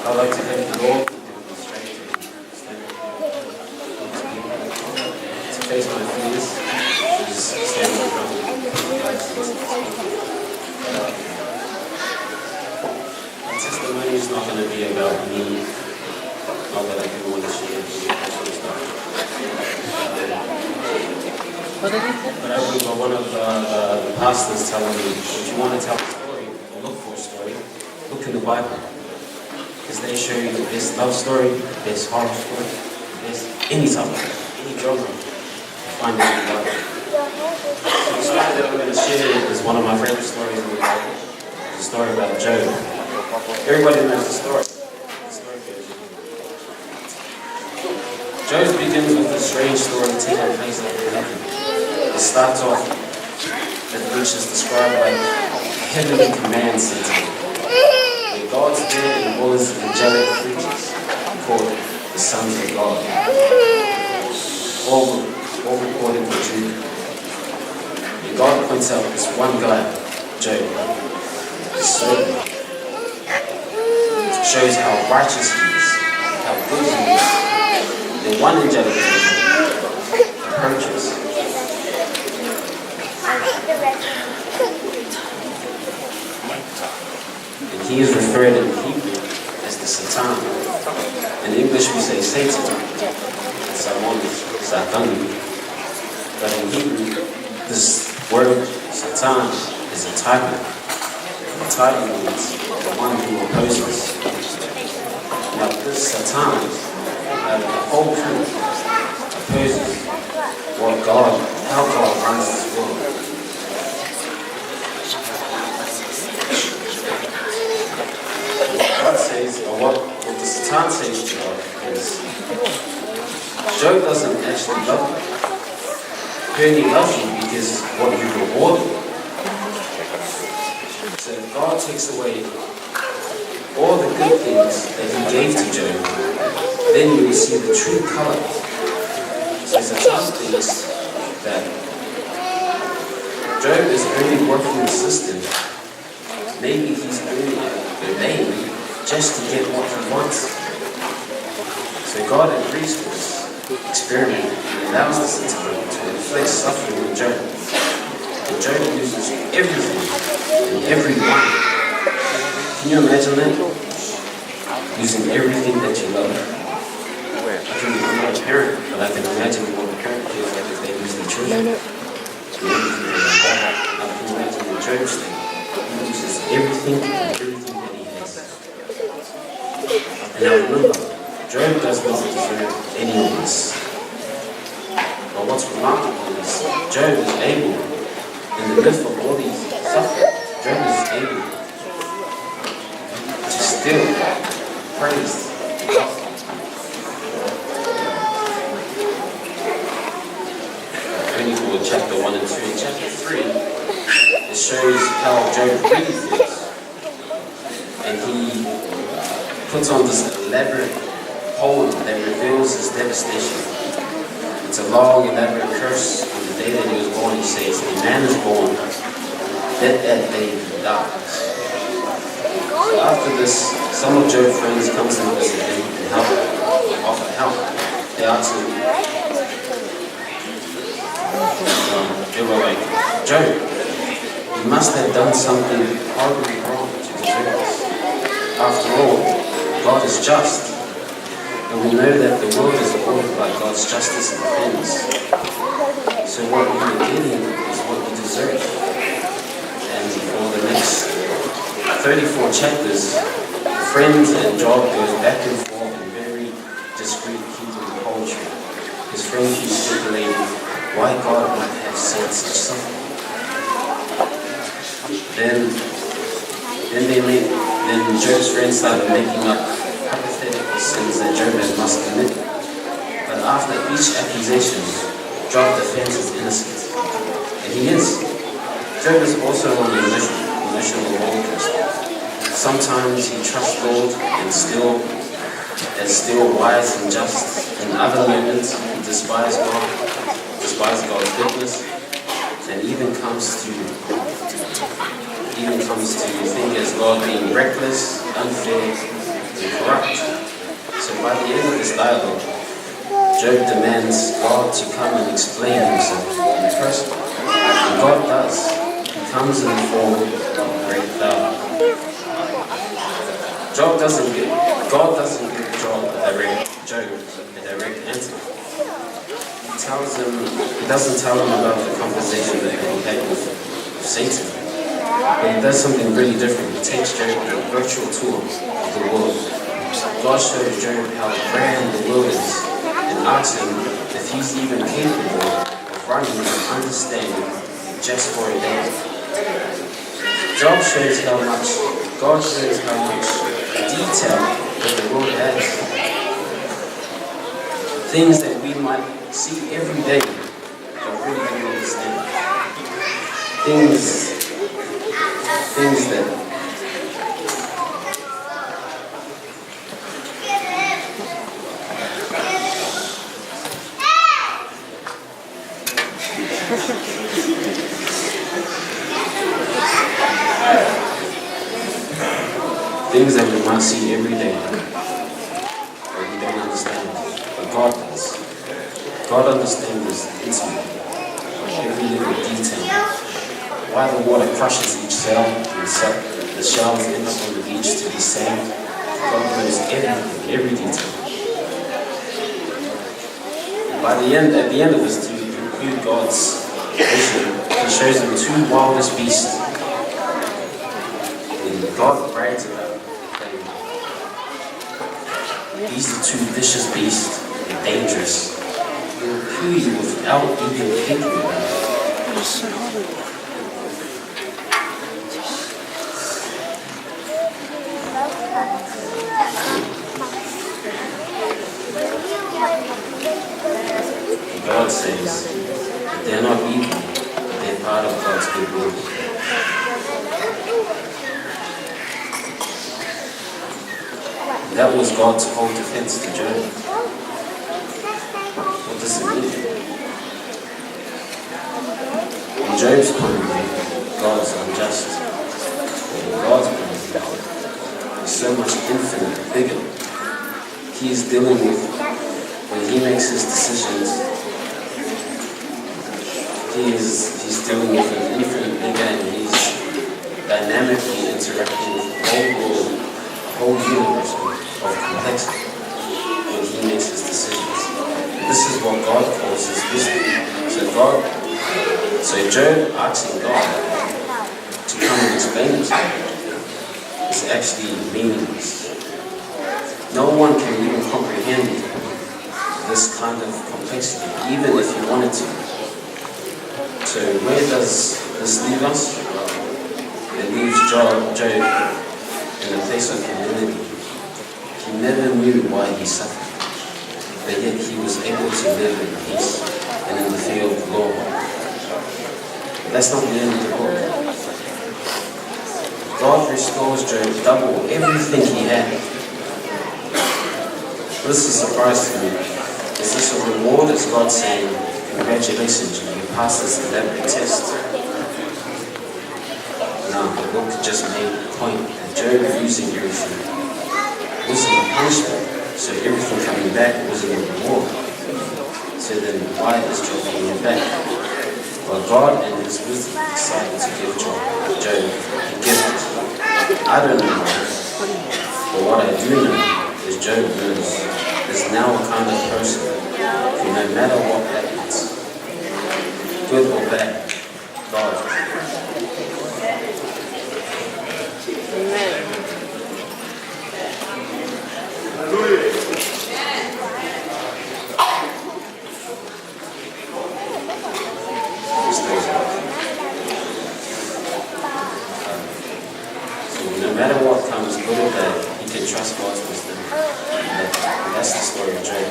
I'd like to thank the Lord for giving me strength to face my fears, to stand in front of my testimony is not going to be about me, not that I do want to share that sort of stuff. But I remember one of the pastors telling me, if you want to tell a story, or look for a story, look in the Bible. Because they show you the best love story, the best horror story, the best any genre, any genre. Find it in the Bible. So the story that I'm going to share is one of my favorite stories in the Bible. It's a story about Job. Everybody knows the story. Job begins with a strange story taking place in heaven. It starts off which is described like a heavenly command center. Where God's there and all his angelic creatures called the sons of God. All recorded for Judah. And God points out this one guy, Job, his servant. It shows how righteous he is, how good he is. Then one angelic creature approaches. And he is referred in Hebrew as the Satan. In English we say Satan, Satan. But in Hebrew, this word Satan is a title. The title means the one who opposes. Now this Satan, the whole crew opposes how God runs this world. God says, or what the Satan says to God is, Job doesn't actually love you. He only loves you because what you reward him. So if God takes away all the good things that he gave to Job, then you will see the true color. So Satan thinks that Job is only working the system. Maybe he's only obeying just to get what he wants. So God agrees with this experiment and allows the Satan to inflict suffering on Job. And Job loses everything and everyone. Can you imagine that? Losing everything that you love. I'm not a parent, but I can imagine what a parent feels like if they lose their children. I can imagine the Job's thing. He loses everything and everything that he has. And now remember, Job does not deserve any of this. But what's remarkable is Job is able, in the midst of all these suffering, Job is able to still praise God. 24, chapter 1 and 2. In chapter 3, it shows how Job really feels. And he puts on this elaborate poem that reveals his devastation. It's a long, elaborate curse on the day that he was born. He says, a man is born, let that day die. So after this, some of Job's friends come to visit him and offer help. They ask him, they were like, Job, you must have done something horribly wrong to deserve this. After all, God is just. And we know that the world is ordered by God's justice and fairness. So what we are getting is what we deserve. And for the next 34 chapters, friends and Job goes back and forth in very discreet keeping the poetry. His friend keeps speculating why God might have sent such suffering. Then Job's friends started making up hypothetical sins that Job must commit. But after each accusation, Job defends his innocence. And he is. Job is also on the emotional roller coaster. Sometimes he trusts God and still wise and just. In other moments, he despises God's goodness, and even comes to think as God being reckless, unfair, and corrupt. So by the end of this dialogue, Job demands God to come and explain himself in person. And God does. He comes in the form of a great cloud. God doesn't give Job a direct answer. He doesn't tell him about the conversation that he had with Satan. But he does something really different. He takes Job on a virtual tour of the world. God shows Job how grand the world is and asks him if he's even capable of running and understanding just for a day. God shows how much detail that the world has. Things that we might see every day, but really don't understand. Things that things that we might see every day, but we don't understand. But God does. God understands this intimately, every little detail. Why the water crushes each cell, and the shells end up on the beach to be sand. God knows everything, every detail. At the end of this, to conclude God's vision, He shows him two wildest beasts. And God brags about them. These are two vicious beasts and dangerous. They will kill you without even thinking about it. God says that they're not evil, they're part of God's good will. That was God's whole defense to Job. What does it mean? In Job's point of view, God is unjust. But in God's point of view, He's so much infinite, bigger. He is dealing with, when He makes His decisions, He's dealing with an infinite bigger, and He's dynamically interacting with the whole world, the whole universe of complexity when He makes His decisions. And this is what God calls His wisdom. So Job asking God to come and explain Himself is actually meaningless. No one can even comprehend this kind of complexity, even if you wanted to. So where does this leave us? It leaves Job in a place of humility. He never knew why he suffered, but yet he was able to live in peace and in the fear of the Lord. That's not the end of the book. God restores Job double everything he had. This is a surprise to me. Is this a reward? Is God saying, congratulations, you passed this elaborate test? No, the book just made the point that Job losing everything wasn't a punishment, so everything coming back wasn't a reward. So then why is Job coming back? Well, God in His wisdom decided to give Job a gift. I don't know why, but what I do know is Job knows is now a kind of person who, no matter what happens, good or bad, God. No matter what comes, good or bad, he can trust God's wisdom. And that's the story of Job.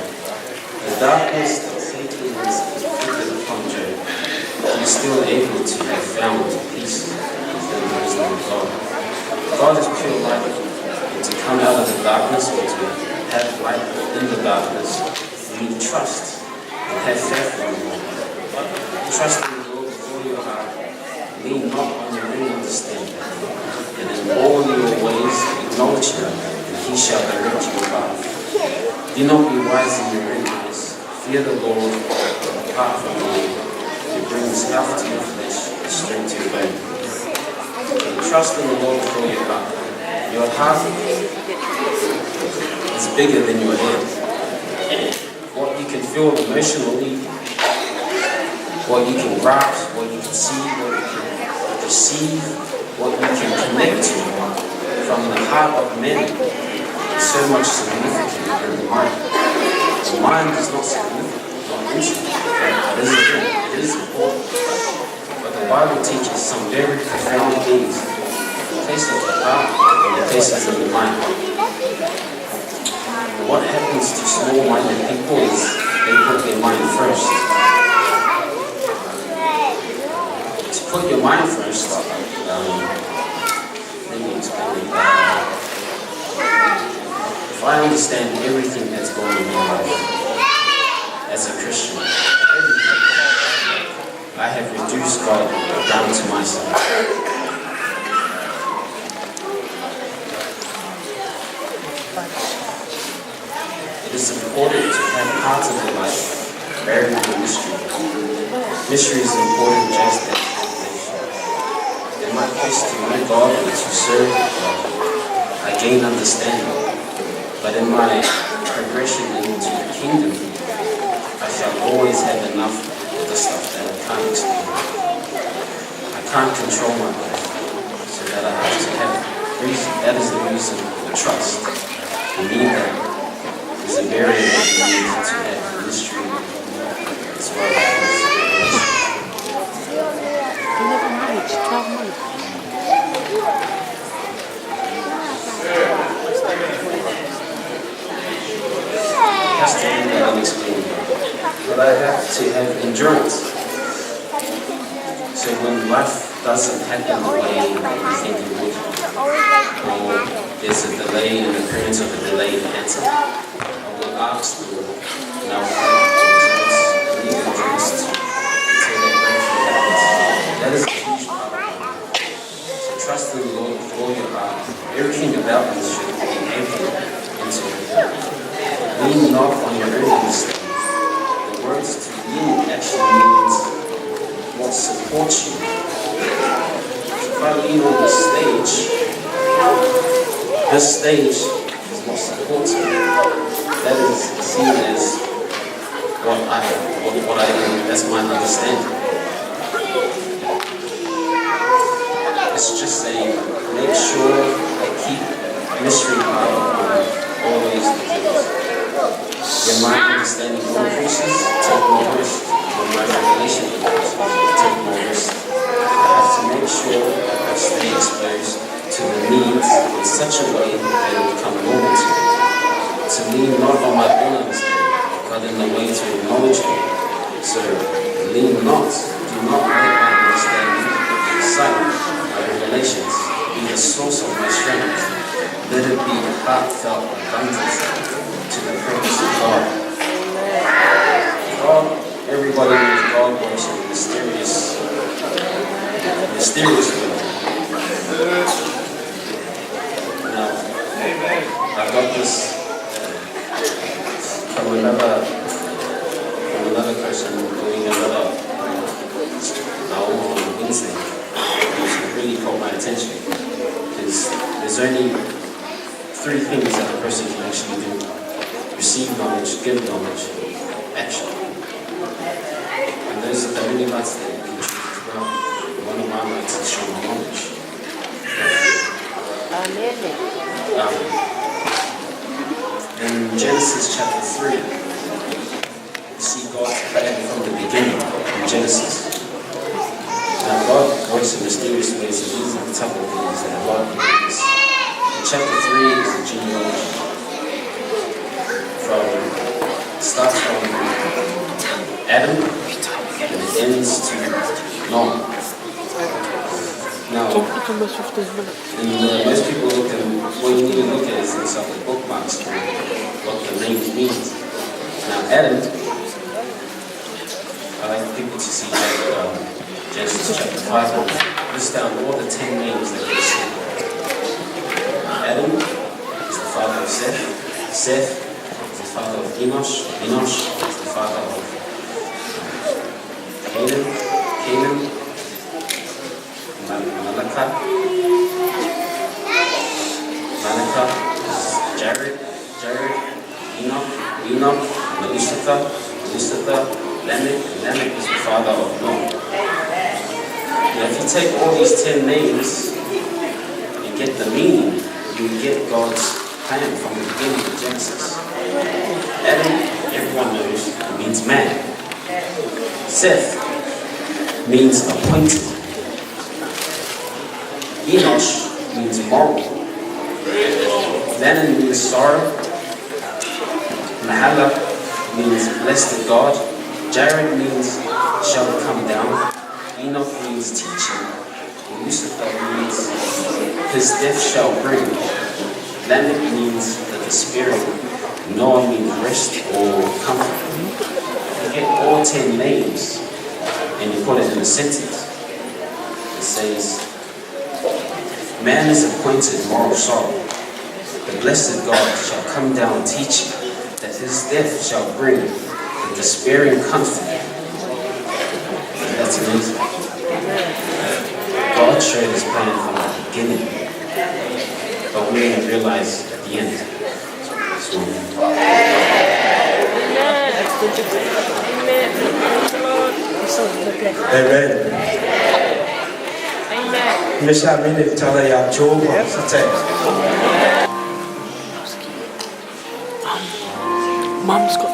The darkness that Satan has inflicted upon Job, he is still able to have found peace within the wisdom of God. God is pure light, and to come out of the darkness or to have light in the darkness, you need trust and have faith in the Lord. Trust in the Lord with all your heart. Lean not on your own understanding. And in all your ways acknowledge Him, and He he shall direct your path. Do not be wise in your own eyes. Fear the Lord, and depart from evil. It brings health to your flesh, and strength to your bone. Trust in the Lord with all your heart. Your heart is bigger than your head. What you can feel emotionally, what you can grasp, what you can see, what you can perceive, what you can connect to from the heart of men is so much significant than the mind. The mind is not significant, not insignificant. It is important. But the Bible teaches some very profound things. The places of the heart and the places of the mind. What happens to small-minded people is they put their mind first. To put your mind first, let me explain it. If I understand everything that's going on in my life as a Christian, everything, I have reduced God down to myself. It is important to have parts of your life buried in mystery. Mystery is important just as revelation. In my quest to know God and to serve God, I gain understanding. But in my progression into the kingdom, I shall always have enough of the stuff that I can't explain. I can't control my life, so that I have to have reason. That is the reason for trust. I need that. Is a barrier that we need to have ministry as well as has to be unexplained. But I have to have endurance. So when life doesn't happen the way you think it would, or there's a delay in the appearance of a delayed answer, ask the Lord, and I'll leave the trust until that breakthrough happens. That is a huge part of my life. So trust in the Lord with all your heart. Everything about this should be anchored into Him. Lean not on your own understanding. The words to lean actually means what supports you. If I lean on this stage is what supports me. That is seen as what I do. That's my understanding. It's just saying, make sure I keep mystery part of my life always the case. When my understanding increases, take more risk. When my revelation increases, take more risk. I have to make sure that I stay exposed to the needs in such a way that it will become normal to me. To lean not on my own understanding, but in the way to acknowledge Him. So, lean not, do not let my understanding, sight, my revelations, be the source of my strength. Let it be heartfelt abundance to the purpose of God. God, everybody knows God works in a mysterious way. Now, I've got this from another person doing another on Wednesday, which really caught my attention. There's only 3 things that a person can actually do: receive knowledge, give knowledge, action. And those are the only lights that you can choose as well. One of my lights is showing knowledge. In Genesis chapter 3, you see God's plan from the beginning in Genesis. Now God works in mysterious ways, and these are the type of things that God does. In chapter 3 is the genealogy. Starts from Adam and it ends to Noah. Now, most people look at what you need to look at is inside the bookmarks for what the name means. Now, Adam, I like people to see Genesis chapter 5, list down all the 10 names that they see. Adam is the father of Seth. Seth is the father of Enosh. Enosh is the father of Canaan. Malacca is Jared. Enoch, Melisatha, Lamech is the father of Noah. Now if you take all these 10 names and get the meaning, you get God's plan from the beginning of Genesis. Adam, everyone knows, it means man. Seth means appointed. Enosh means moral. Lanan means sorrow. Mahala means blessed of God. Jared means shall come down. Enoch means teaching. Lucifer means his death shall bring. Lamech means that the spirit. Noah means rest or comfort. You get all 10 names and you put it in a sentence. It says, man is appointed moral sorrow. The blessed God shall come down teaching, that his death shall bring the despairing comfort. And that's amazing. God showed his plan from the beginning, but we didn't realize at the end. So, Amen. Mesa minute tala ya choba sate. Mum's got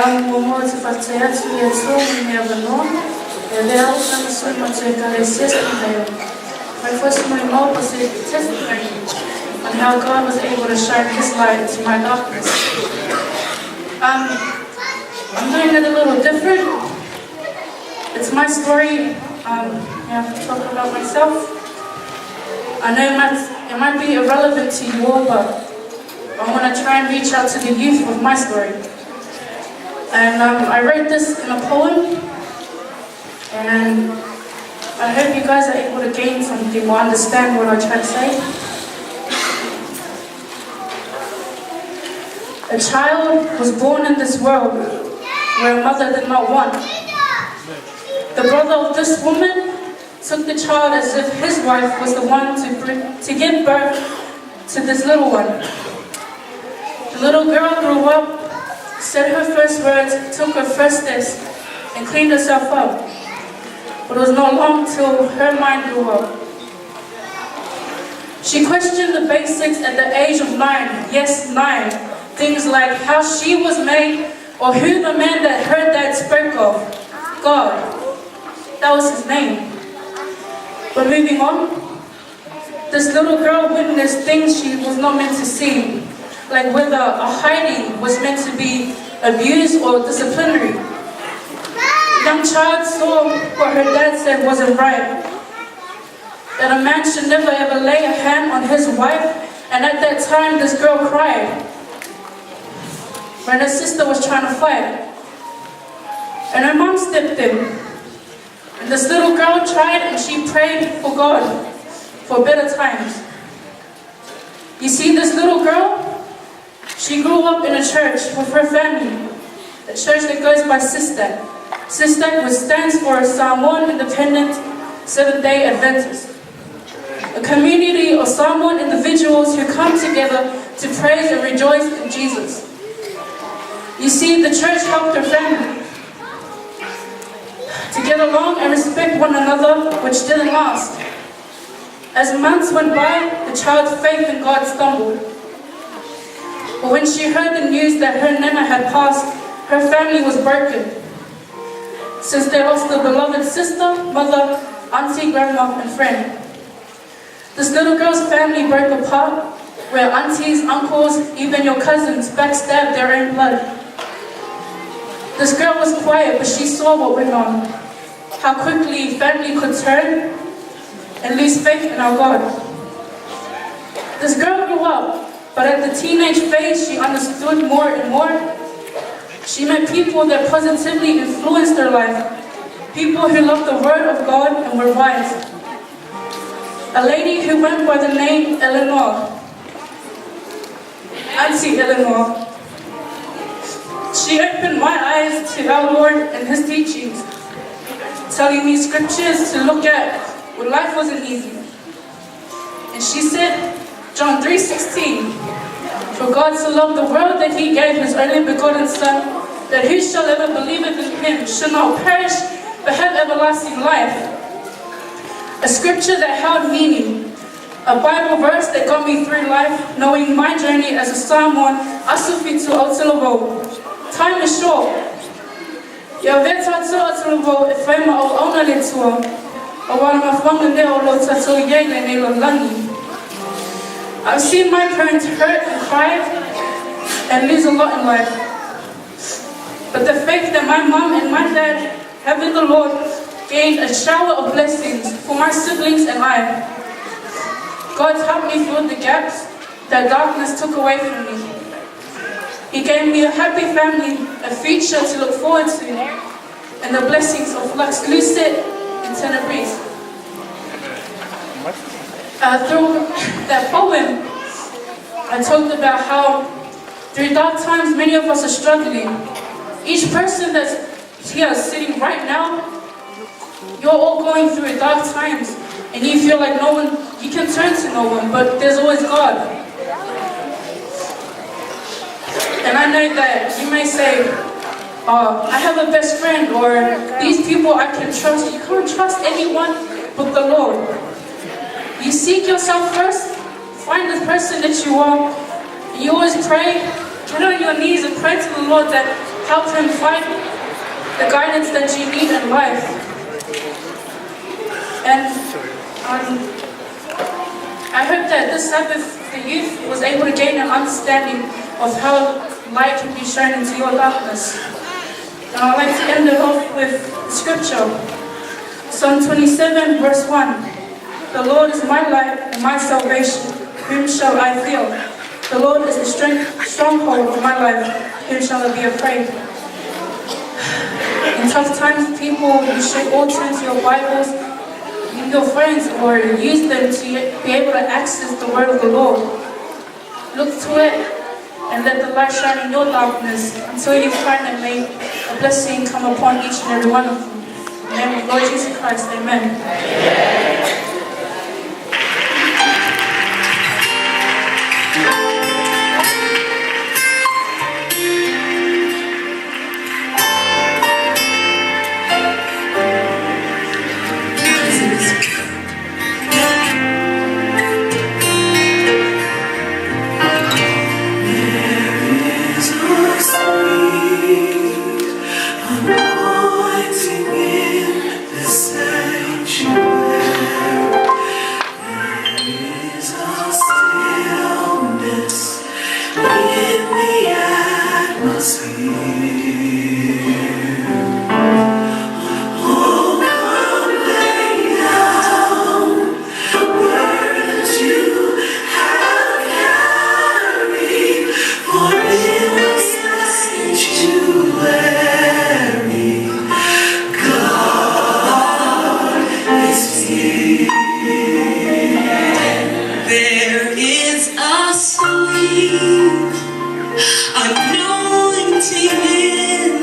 Momo te whatea tu e tō me awanoa, e lea o kama sui mo te kare my testimony was a testimony on how God was able to shine His light into my darkness. I'm doing it a little different. It's my story. Talking about myself. I know it might be irrelevant to you all, but I want to try and reach out to the youth with my story. And I wrote this in a poem, and I hope you guys are able to gain something or understand what I try to say. A child was born in this world where a mother did not want. The brother of this woman took the child as if his wife was the one to give birth to this little one. The little girl grew up, said her first words, took her first steps, and cleaned herself up. But it was not long till her mind grew up. She questioned the basics at the age of 9. Yes, 9. Things like how she was made or who the man that her dad spoke of. God. That was his name. But moving on, this little girl witnessed things she was not meant to see. Like whether a hiding was meant to be abused or disciplinary. The young child saw what her dad said wasn't right. That a man should never ever lay a hand on his wife, and at that time this girl cried. When her sister was trying to fight. And her mom stepped in. And this little girl tried and she prayed for God for better times. You see, this little girl, she grew up in a church with her family. A church that goes by SISTAC. SISTAC, which stands for Samoan Independent Seventh-day Adventist. A community of Samoan individuals who come together to praise and rejoice in Jesus. You see, the church helped her family to get along and respect one another, which didn't last. As months went by, the child's faith in God stumbled. But when she heard the news that her nana had passed, her family was broken. Since they lost a beloved sister, mother, auntie, grandma, and friend. This little girl's family broke apart, where aunties, uncles, even your cousins backstabbed their own blood. This girl was quiet, but she saw what went on. How quickly family could turn and lose faith in our God. This girl grew up, but at the teenage phase, she understood more and more. She met people that positively influenced her life. People who loved the Word of God and were wise. A lady who went by the name Eleanor. Auntie Eleanor. She opened my eyes to our Lord and His teachings, telling me scriptures to look at when life wasn't easy. And she said, John 3:16, for God so loved the world that He gave His only begotten Son, that who shall ever believeth in Him shall not perish, but have everlasting life. A scripture that held meaning. A Bible verse that got me through life, knowing my journey as a Samoan, asufitu Aotearoa. Time is short. Ia veta tua Aotearoa e whaima o auna le tua, o wana mawhanga neo lo tatou iene ne lo langi. I've seen my parents hurt and cry and lose a lot in life. But the faith that my mom and my dad have in the Lord gained a shower of blessings for my siblings and I. God's helped me fill the gaps that darkness took away from me. He gave me a happy family, a future to look forward to, and the blessings of Lux Lucid and Tenebris. Through that poem, I talked about how through dark times many of us are struggling. Each person that's here sitting right now, you're all going through dark times, and you feel like no one, you can turn to no one, but there's always God. And I know that you may say, I have a best friend, or these people I can trust. You can't trust anyone but the Lord. You seek yourself first, find the person that you are, you always pray, get on your knees and pray to the Lord that help him find the guidance that you need in life. And I hope that this Sabbath, the youth was able to gain an understanding of how light can be shown into your darkness. And I'd like to end it off with scripture. Psalm 27 verse 1. The Lord is my light and my salvation. Whom shall I fear? The Lord is the stronghold of my life. Whom shall I be afraid? In tough times, people, you should all turn to your Bibles, your friends, or use them to be able to access the word of the Lord. Look to it and let the light shine in your darkness until you find that may a blessing come upon each and every one of them. In the name of Lord Jesus Christ, amen. There is a sweet anointing in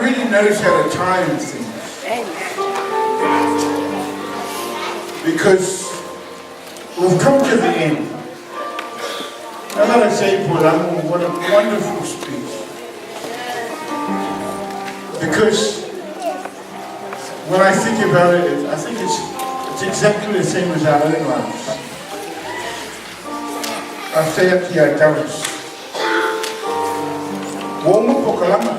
really knows how to time things. Because we've come to the end. I gotta say, Paul, what a wonderful speech. Because when I think about it, I think it's exactly the same as our own lives. I say it here, I tell us. Warmer pokalama,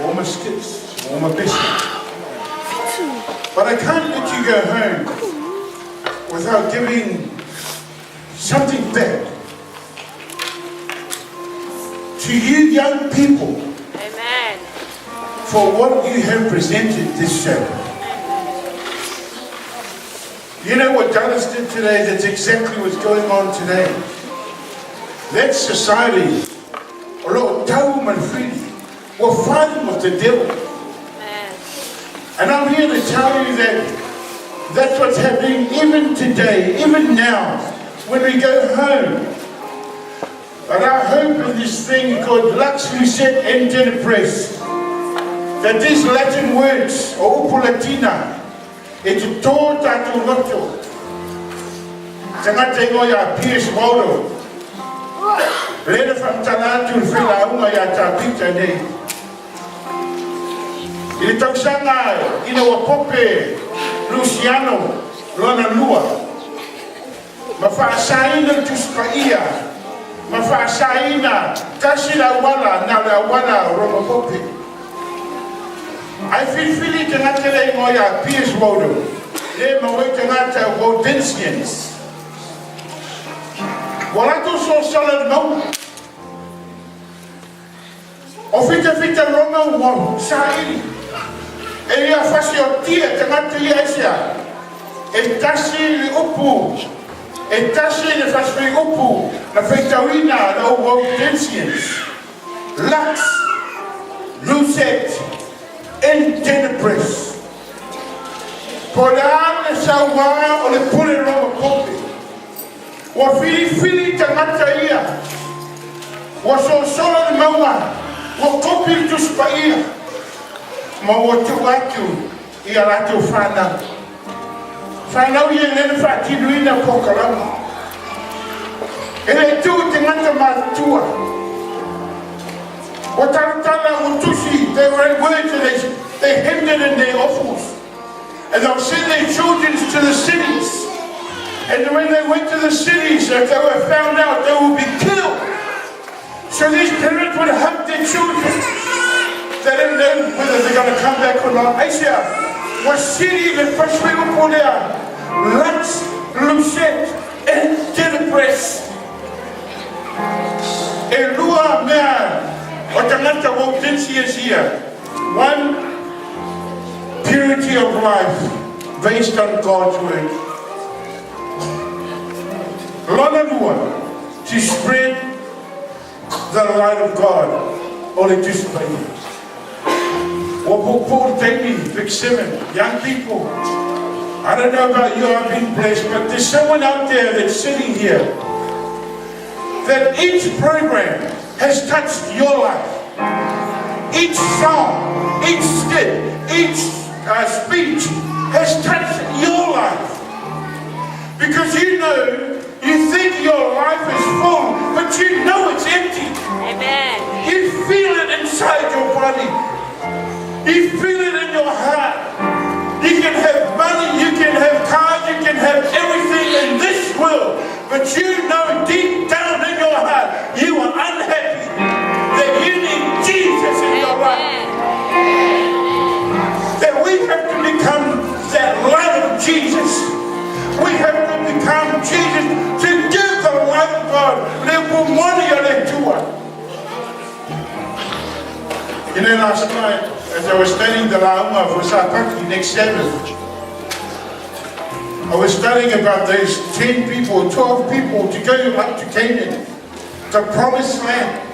warmer skits, warmer biscuits. But I can't let you go home without giving something back to you young people. Amen. For what you have presented this Sabbath. You know what Dallas did today? That's exactly what's going on today. That society, although Tau Manfredi, were fighting with the devil. And I'm here to tell you that that's what's happening even today, even now, when we go home. But I hope in this thing called Lux Lucet Entenepres, that these Latin words, or Upu Latina, it's tō tātou roto. Tangata ingo ya Piers Waldo. Lena whamtalatu whila unga ya tā pita nei. I tausanga ina wapope Luciano Lona Lua. Mawhaasaina tuspaia. Mawhaasaina kasila wala na la wala Roma Pope. I feel te ngata le mo ya Piers Waldo. Le mo te ngata Waldensians. Wala to so solid no. O fita Roma won saili. E ia fasi o tia te ngata ia isia. E tasi li upu. E tasi li fasi upu. Na feitawina na Waldensians. Lux Lucet Entenepres. Podaan sa wa o le pule Roma Pope. Wa fili tangata ia. Wa so solo le maua. Wa kopi tuspa ia. Ma wa tuatu ia lato whana. Whanau ia nene whakiruina pokalama. Ele tu tangata matua. Watantala Utusi, they were in words and they hindered in their offals. And they'll send their children to the cities. And when they went to the cities, if they were found out, they would be killed. So these parents would hug their children. They didn't know whether they're going to come back or not. Asia was city the first people put out. Lux Lucet Entenepres. Elua Mea. What the matter Waldensians here? One, purity of life based on God's word. Lonalua, to spread the light of God. Only to spread it. Paul Daly, Vic 7, young people. I don't know about you, I've been blessed, but there's someone out there that's sitting here that each program has touched your life. Each song, each skit, each speech has touched your life. Because you think your life is full, but you know it's empty. Amen. You feel it inside your body. You feel it in your heart. You can have money, you can have cars, you can have everything in this world, but you know deep down in your heart you are unhappy, that you need Jesus in your life. That we have to become that light of Jesus. We have to become Jesus to give the light of God. You know, last night, as I was studying the Lauma for Sapaki next Sabbath, I was studying about those 10 people, 12 people to go up to Canaan, the promised land.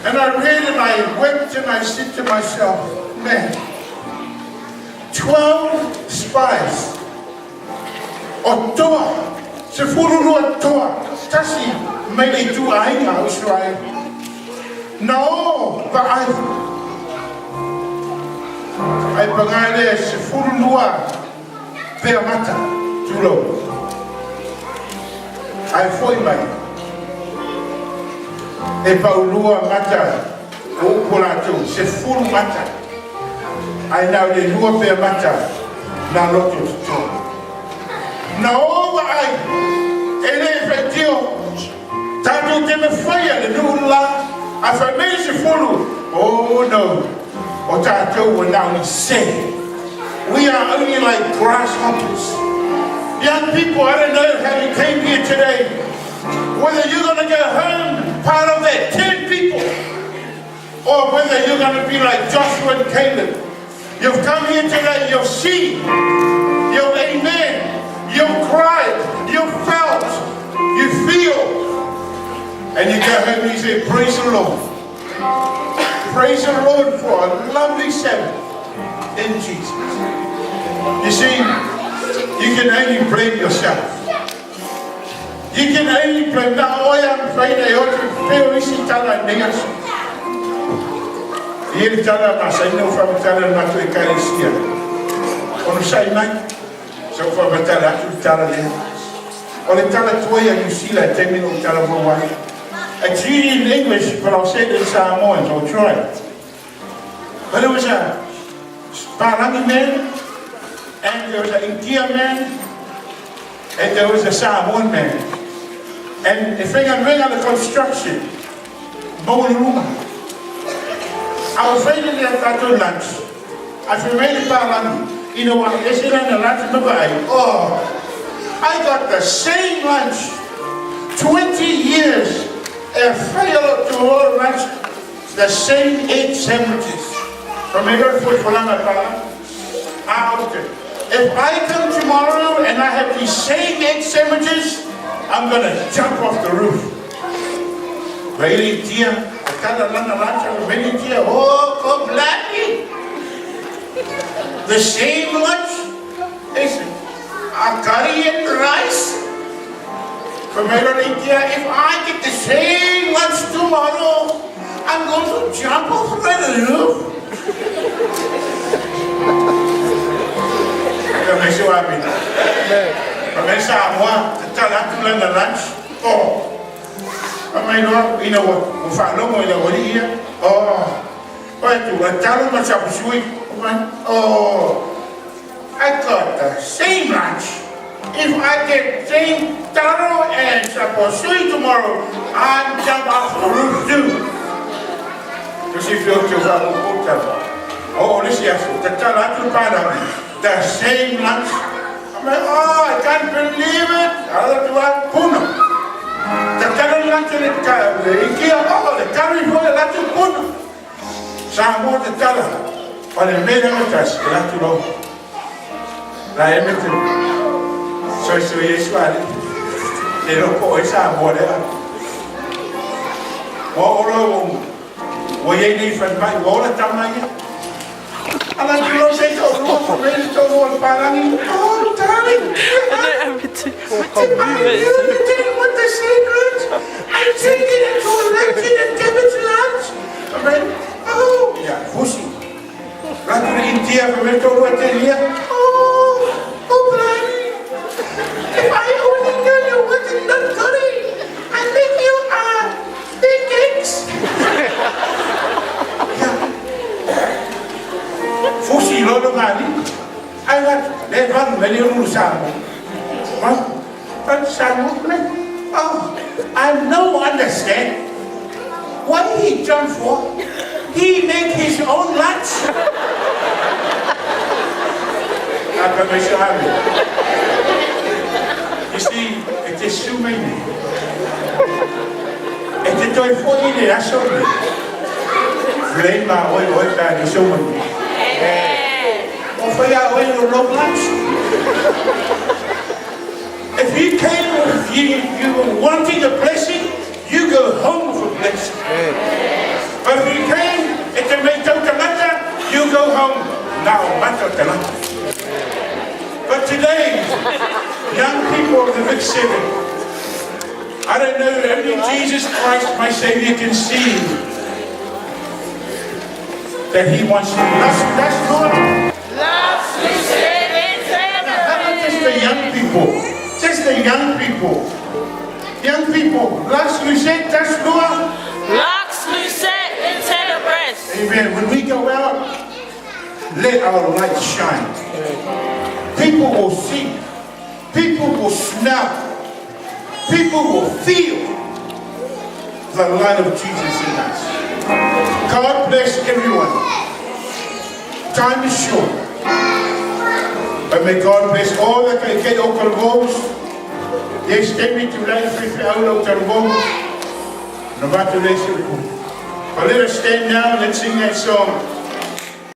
And I read and I wept and I said to myself, man, 12 spies, Otoa, Sefururu Otoa, Tasi, Mele Tu Ainga, Israel. No, but pangale se fulua pe mata tulo. Ai foi mai. E paulua mata o polato se fulu mata. Ai na le lua pe mata na loto to. Na ova ai ele efetio tanto que me faia le nula a família se fulu. Oh no. O tato will now say we are only like grasshoppers. Young people, I don't know how you came here today. Whether you're going to go home part of that 10 people, or whether you're going to be like Joshua and Caleb. You've come here today, you've seen, you've amen, you've cried, you've felt, you feel, and you go home and you say, praise the Lord. Praise the Lord for a lovely Sabbath in Jesus. You see, you can only blame yourself. You can only blame. Now, I am afraid I ought to feel this in Tala Negas. Here, Tala, I know from Tala, not to a Kalesia. On the side night, so from Tala to Tala. On the Tala Toya, you see that 10 minutes Tala for one. It's really in English, but I'll say it in Samoan, so I'll try. But there was a Parangi man, and there was an India man, and there was a Samoan man. And if I can bring on the construction, Mawaluma. I was waiting there for lunch. I feel really Parangi. You know what? Yesterday and the lunch, oh, I got the same lunch 20 years. A failure to all lunch, the same 8 sandwiches. From every food for if I come tomorrow and I have these same 8 sandwiches, I'm going to jump off the roof. Really, dear, I can't run a lunch of many dear. Oh, Blackie. The same lunch is a curry and rice. From India, if I get the same lunch tomorrow, I'm going to jump off the roof. That makes you happy. From Samoa, the Tala to learn the lunch. Oh, I mean, you know what? We found no more here. Oh, but to tell them what's up sweet. Oh, I got the same lunch. If I get same taro and saposui tomorrow, I'm jump off the roof too. Because if you're to oh, this yes, the same lunch. I'm like, oh, I can't believe it. I'll do a puno. The curry lunch in the IKEA, oh, the curry for the lunch in puno. Some more the color. But the main of it is not to know. I am so yes, they don't put it on whatever. What you need from my water, Tamaya? And I don't say to the really to the Parangi. Oh, darling, what the secret? I'm taking it to a lunch and give it to lunch. I mean, oh, yeah, pussy. Rather than India, we went over to here. Oh, Parangi. If I only knew you wasn't that curry, I'd make you big cakes. Fusi lolo ngani, I got they run many rusamu. But Samu, oh, I no understand what he jumped for. He make his own lunch. You see, it is too many. It is too many. That's so many. Blame my oil bag is so many. For your oil long lunch. If you came, if you were wanting a blessing, you go home for blessing. But if you came, if you made totalata, you go home. Now, matter. But today, young people of the Vic City, I don't know, only Jesus Christ, my Savior, can see that He wants you. That's not people, just the young people. Young people, Lux Lucette, that's Lua. Lux Lucette in Tenebres. Amen. When we go out, let our light shine. People will see. People will smell. People will feel the light of Jesus in us. God bless everyone. Time is short. But may God bless all the kay o kalbos. Yes, every to life with our o kalbos. No matter what. But let us stand now and let's sing that song.